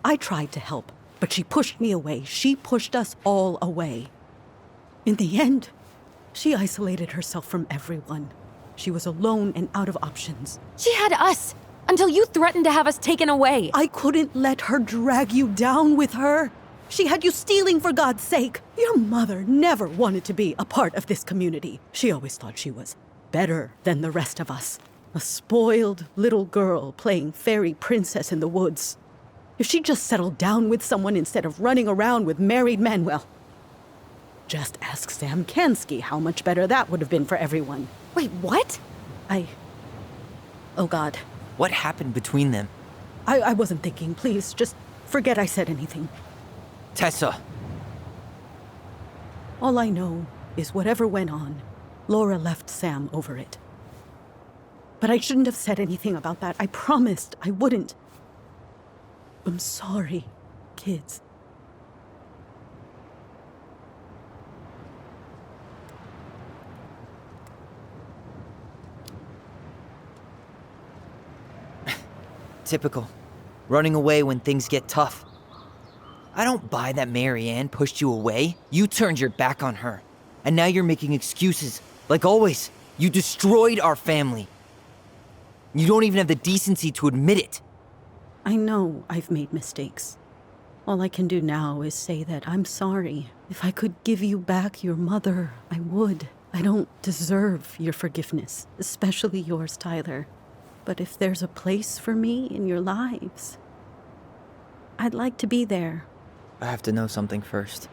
I tried to help, but she pushed me away. She pushed us all away. In the end, she isolated herself from everyone. She was alone and out of options. She had us, until you threatened to have us taken away. I couldn't let her drag you down with her. She had you stealing, for God's sake. Your mother never wanted to be a part of this community. She always thought she was better than the rest of us. A spoiled little girl playing fairy princess in the woods. If she just settled down with someone instead of running around with married men, well, just ask Sam Kansky how much better that would have been for everyone. Wait, what? Oh God. What happened between them? I wasn't thinking. Please, just forget I said anything. Tessa! All I know is whatever went on, Laura left Sam over it. But I shouldn't have said anything about that. I promised I wouldn't. I'm sorry, kids. Typical. Running away when things get tough. I don't buy that Marianne pushed you away. You turned your back on her. And now you're making excuses. Like always, you destroyed our family. You don't even have the decency to admit it. I know I've made mistakes. All I can do now is say that I'm sorry. If I could give you back your mother, I would. I don't deserve your forgiveness, especially yours, Tyler. But if there's a place for me in your lives, I'd like to be there. I have to know something first.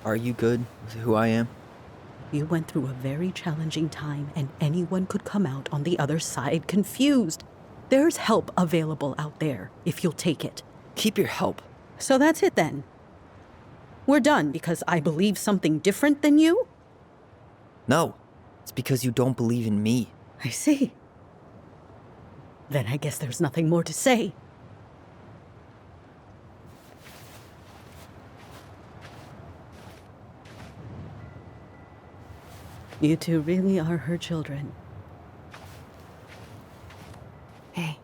Are you good with who I am? You went through a very challenging time, and anyone could come out on the other side confused. There's help available out there, if you'll take it. Keep your help. So that's it then. We're done because I believe something different than you? No, it's because you don't believe in me. I see. Then I guess there's nothing more to say. You two really are her children. Hey,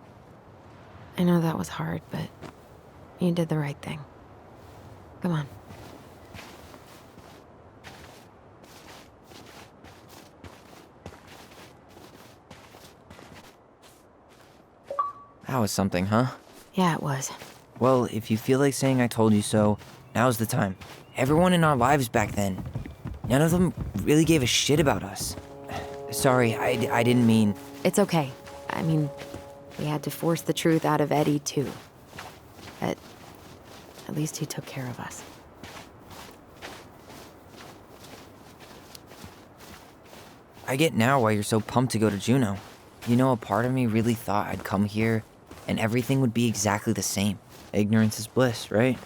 I know that was hard, but you did the right thing. Come on. That was something, huh? Yeah, it was. Well, if you feel like saying I told you so, now's the time. Everyone in our lives back then, none of them really gave a shit about us. Sorry, I didn't mean... It's okay. I mean, we had to force the truth out of Eddie, too. At least he took care of us. I get now why you're so pumped to go to Juneau. You know, a part of me really thought I'd come here and everything would be exactly the same. Ignorance is bliss, right?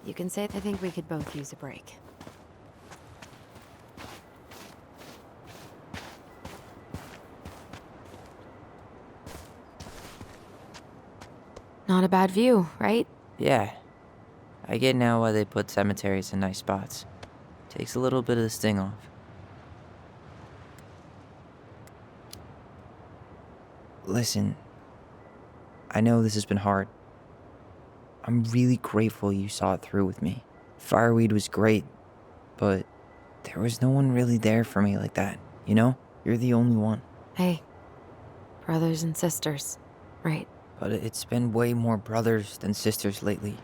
You can say I think we could both use a break. Not a bad view, right? Yeah. I get now why they put cemeteries in nice spots. Takes a little bit of the sting off. Listen, I know this has been hard. I'm really grateful you saw it through with me. Fireweed was great, but there was no one really there for me like that, you know? You're the only one. Hey, brothers and sisters, right? But it's been way more brothers than sisters lately,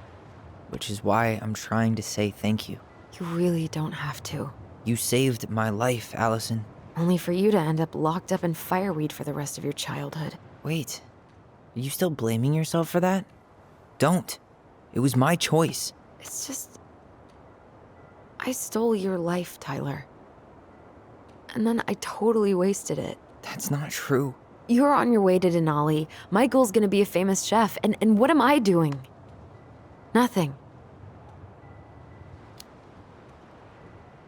which is why I'm trying to say thank you. You really don't have to. You saved my life, Allison. Only for you to end up locked up in fireweed for the rest of your childhood. Wait, are you still blaming yourself for that? Don't. It was my choice. It's just... I stole your life, Tyler. And then I totally wasted it. That's not true. You're on your way to Denali. My goal's gonna be a famous chef, and what am I doing? Nothing.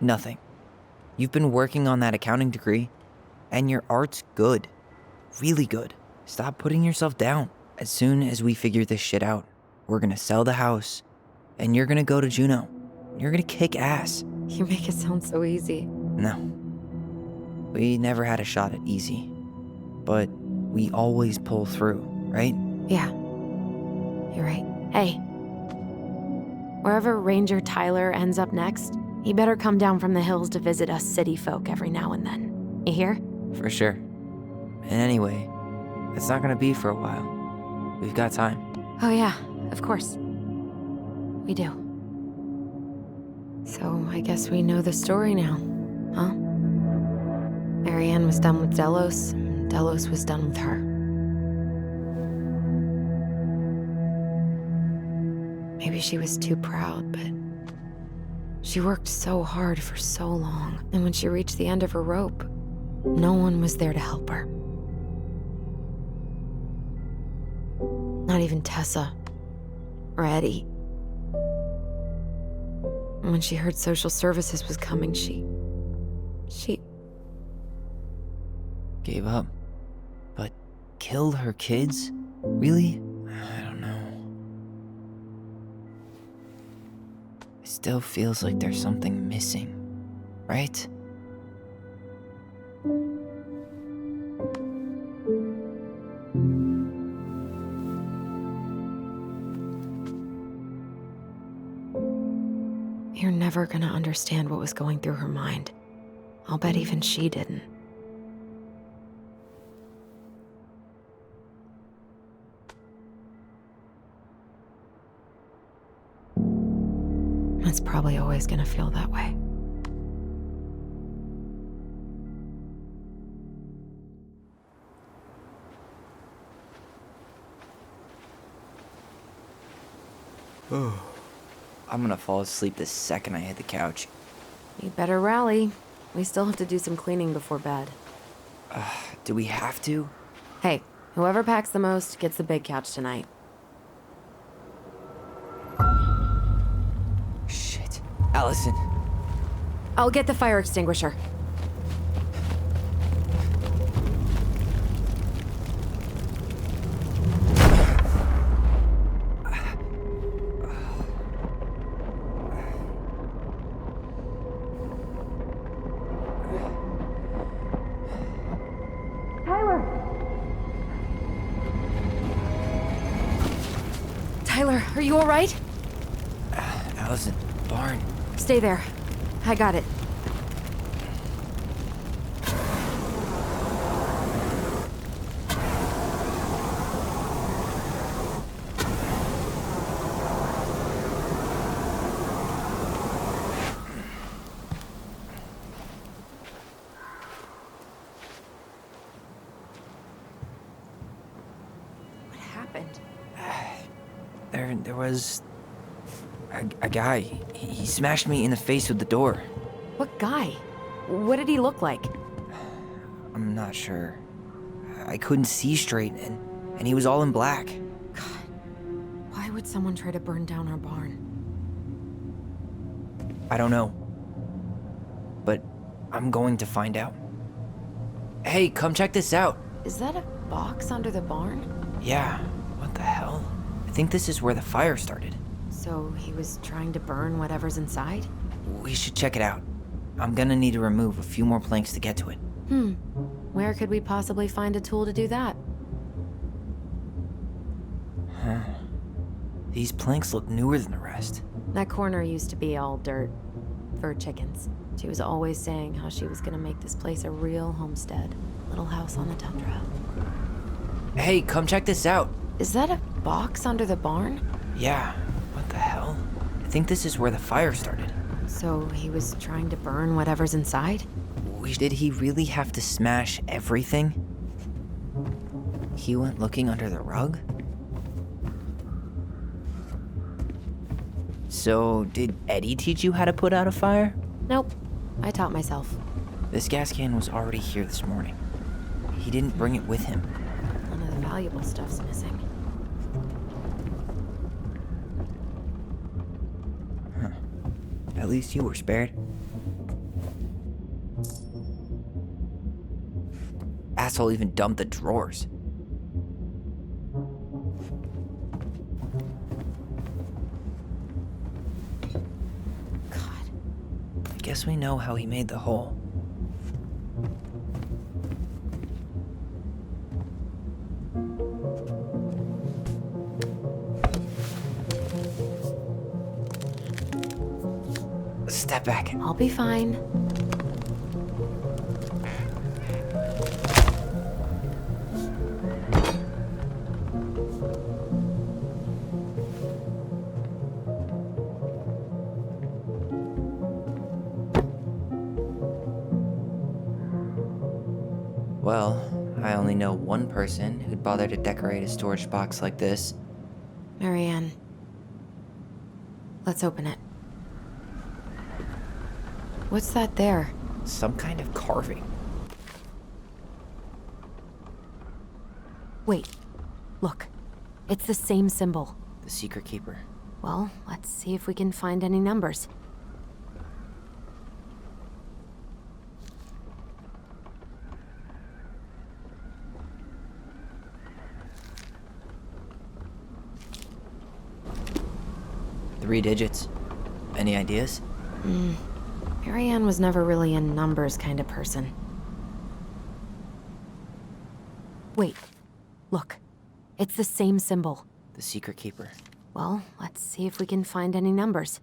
Nothing. You've been working on that accounting degree, and your art's good. Really good. Stop putting yourself down. As soon as we figure this shit out, we're gonna sell the house, and you're gonna go to Juneau. You're gonna kick ass. You make it sound so easy. No. We never had a shot at easy. But we always pull through, right? Yeah. You're right. Hey. Wherever Ranger Tyler ends up next, he better come down from the hills to visit us city folk every now and then. You hear? For sure. And anyway, it's not gonna be for a while. We've got time. Oh yeah, of course. We do. So I guess we know the story now, huh? Marianne was done with Delos, and Delos was done with her. Maybe she was too proud, but she worked so hard for so long, and when she reached the end of her rope, no one was there to help her. Not even Tessa or Eddie. And when she heard social services was coming, she gave up. But killed her kids? Really? I don't know. It still feels like there's something missing, right? You're never gonna understand what was going through her mind. I'll bet even she didn't. It's probably always gonna feel that way. I'm gonna fall asleep the second I hit the couch. You better rally. We still have to do some cleaning before bed. Do we have to? Hey, whoever packs the most gets the big couch tonight. Shit. Allison. I'll get the fire extinguisher. Tyler, are you all right? Allison, barn. Stay there. I got it. there was a guy. He smashed me in the face with the door. What guy? What did he look like? I'm not sure. I couldn't see straight, and he was all in black. God, why would someone try to burn down our barn? I don't know. But I'm going to find out. Hey, come check this out. Is that a box under the barn? Yeah, what the hell? I think this is where the fire started. So he was trying to burn whatever's inside? We should check it out. I'm gonna need to remove a few more planks to get to it. Where could we possibly find a tool to do that? Huh. These planks look newer than the rest. That corner used to be all dirt for chickens. She was always saying how she was gonna make this place a real homestead. Little house on the tundra. Hey, come check this out. Is that a box under the barn? Yeah, what the hell? I think this is where the fire started. So he was trying to burn whatever's inside? Did he really have to smash everything? He went looking under the rug? So, did Eddie teach you how to put out a fire? Nope. I taught myself. This gas can was already here this morning. He didn't bring it with him. None of the valuable stuff's missing. At least you were spared. Asshole even dumped the drawers. God. I guess we know how he made the hole. Step back. I'll be fine. Well, I only know one person who'd bother to decorate a storage box like this. Marianne. Let's open it. What's that there? Some kind of carving. Wait. Look. It's the same symbol. The secret keeper. Well, let's see if we can find any numbers. Three digits. Any ideas? Marianne was never really a numbers kind of person. Wait. Look. It's the same symbol. The secret keeper. Well, let's see if we can find any numbers.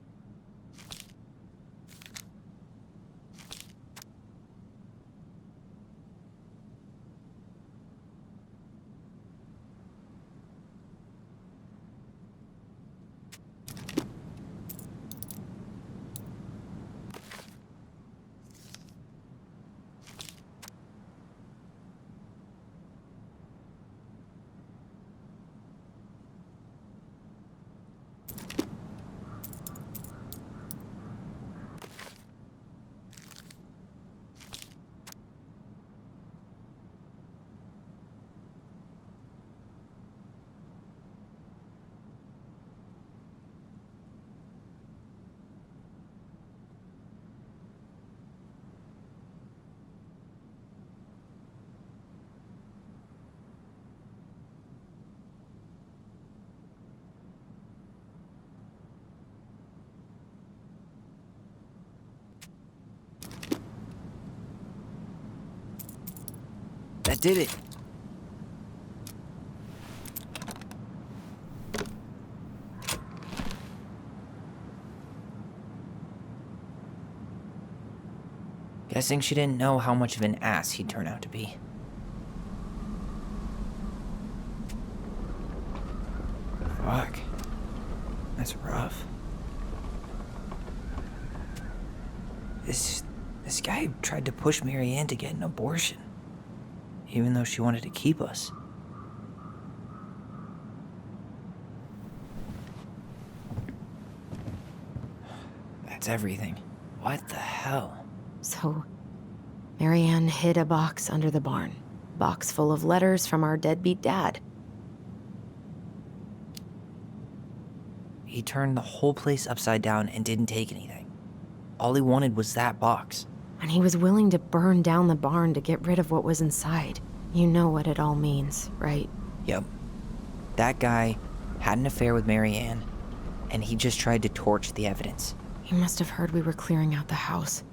That did it. Guessing she didn't know how much of an ass he'd turn out to be. Fuck. That's rough. This guy tried to push Marianne to get an abortion. Even though she wanted to keep us. explains everything. What the hell? So, Marianne hid a box under the barn. Box full of letters from our deadbeat dad. He turned the whole place upside down and didn't take anything. All he wanted was that box. And he was willing to burn down the barn to get rid of what was inside. You know what it all means, right? Yep. That guy had an affair with Marianne, and he just tried to torch the evidence. He must have heard we were clearing out the house.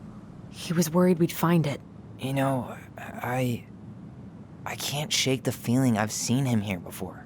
He was worried we'd find it. You know, I can't shake the feeling I've seen him here before.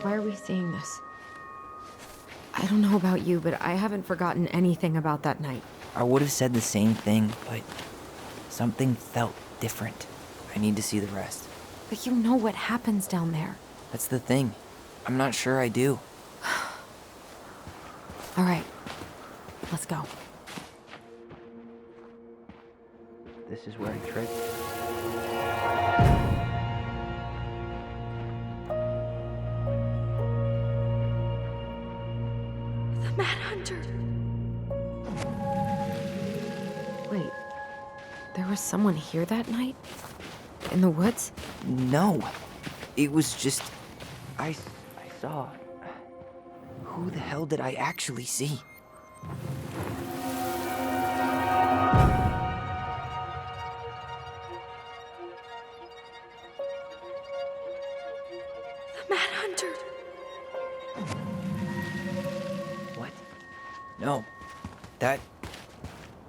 Why are we seeing this? I don't know about you, but I haven't forgotten anything about that night. I would have said the same thing, but something felt different. I need to see the rest. But you know what happens down there. That's the thing. I'm not sure I do. All right, let's go. This is where I tripped. The Mad Hunter. Wait, there was someone here that night? In the woods? No. It was just... I saw... Who the hell did I actually see? The Mad Hunter. What? No.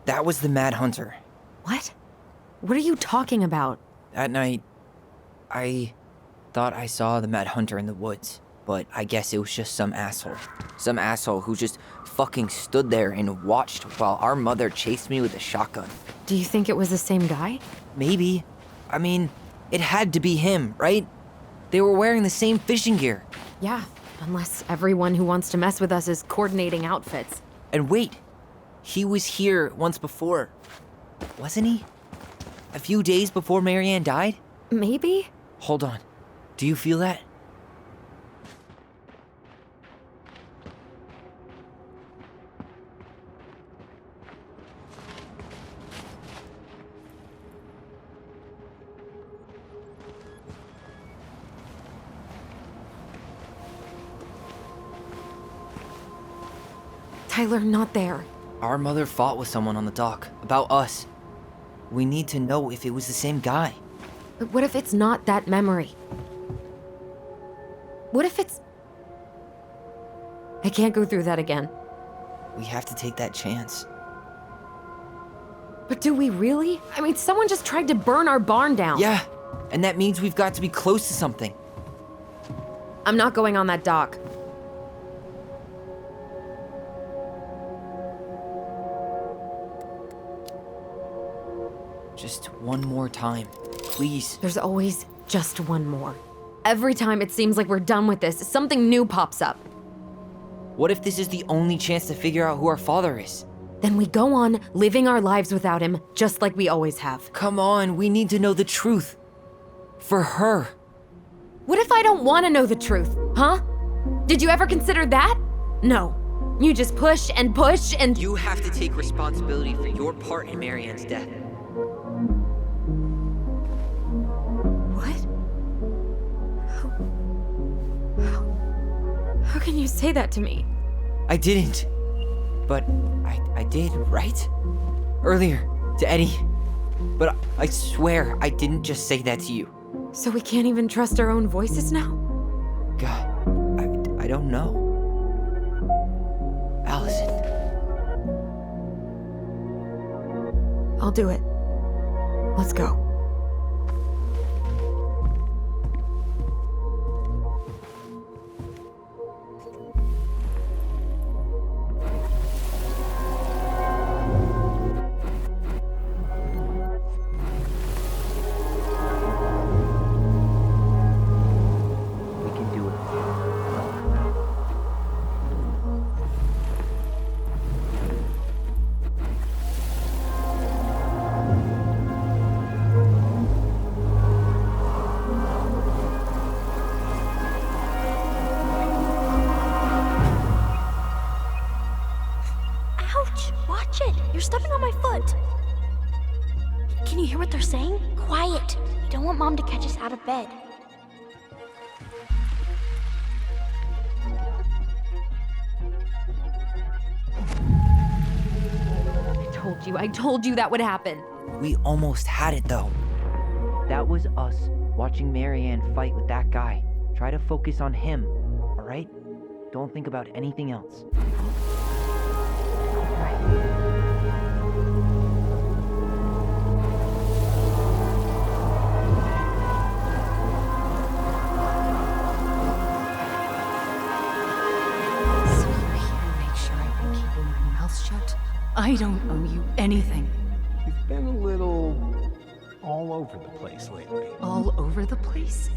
That was the Mad Hunter. What? What are you talking about? That night, I thought I saw the Mad Hunter in the woods, but I guess it was just some asshole. Some asshole who just fucking stood there and watched while our mother chased me with a shotgun. Do you think it was the same guy? Maybe. I mean, it had to be him, right? They were wearing the same fishing gear. Yeah, unless everyone who wants to mess with us is coordinating outfits. And wait, he was here once before, wasn't he? A few days before Marianne died? Maybe? Hold on. Do you feel that? Tyler, not there. Our mother fought with someone on the dock about us. We need to know if it was the same guy. But what if it's not that memory? What if it's... I can't go through that again. We have to take that chance. But do we really? I mean, someone just tried to burn our barn down. Yeah, and that means we've got to be close to something. I'm not going on that dock. Just one more time, please. There's always just one more. Every time it seems like we're done with this, something new pops up. What if this is the only chance to figure out who our father is? Then we go on living our lives without him, just like we always have. Come on, we need to know the truth. For her. What if I don't want to know the truth, huh? Did you ever consider that? No. You just push and push and... You have to take responsibility for your part in Marianne's death. How can you say that to me? I didn't. But I did, right? Earlier, to Eddie. But I swear I didn't just say that to you. So we can't even trust our own voices now? God, I don't know. Allison. I'll do it. Let's go. watch it! You're stepping on my foot! Can you hear what they're saying? Quiet! We don't want Mom to catch us out of bed. I told you that would happen. We almost had it though. That was us watching Marianne fight with that guy. Try to focus on him, alright? Don't think about anything else. So you're here to make sure I've been keeping my mouth shut? I don't owe you anything. You've been a little all over the place lately. All over the place?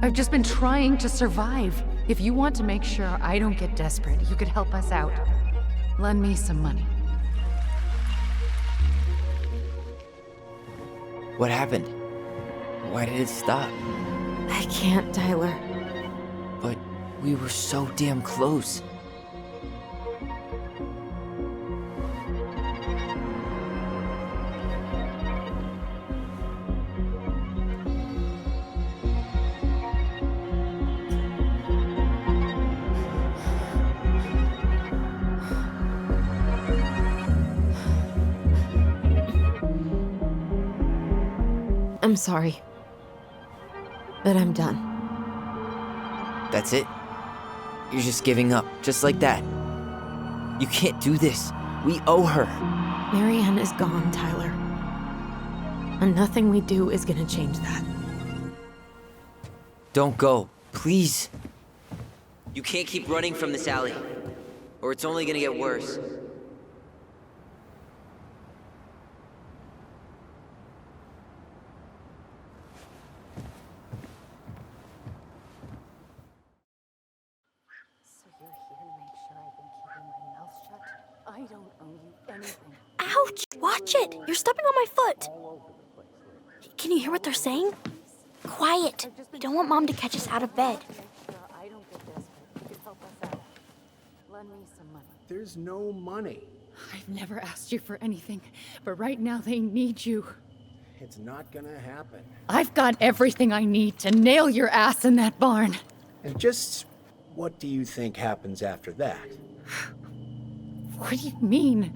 I've just been trying to survive. If you want to make sure I don't get desperate, you could help us out. Lend me some money. What happened? Why did it stop? I can't, Tyler. But we were so damn close. I'm sorry. But I'm done. That's it? You're just giving up, just like that. You can't do this. We owe her. Marianne is gone, Tyler. And nothing we do is gonna change that. Don't go, please. You can't keep running from this alley, or it's only gonna get worse. I don't owe you anything. Ouch! Watch it! You're stepping on my foot! Can you hear what they're saying? Quiet! We don't want Mom to catch us out of bed. I don't get desperate. You could help us out. Lend me some money. There's no money. I've never asked you for anything, but right now they need you. It's not gonna happen. I've got everything I need to nail your ass in that barn. And just what do you think happens after that? What do you mean?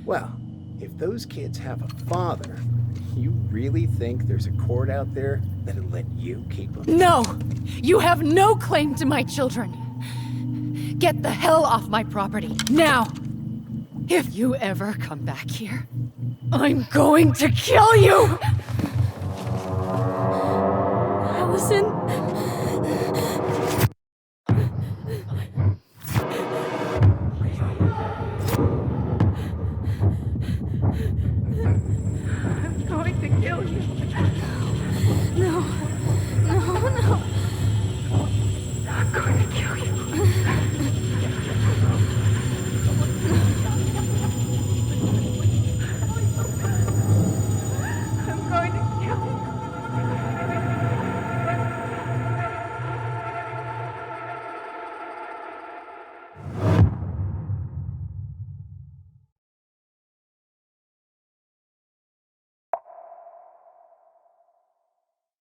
Well, if those kids have a father, you really think there's a court out there that'll let you keep them? No! You have no claim to my children! Get the hell off my property, now! If you ever come back here, I'm going to kill you! Allison...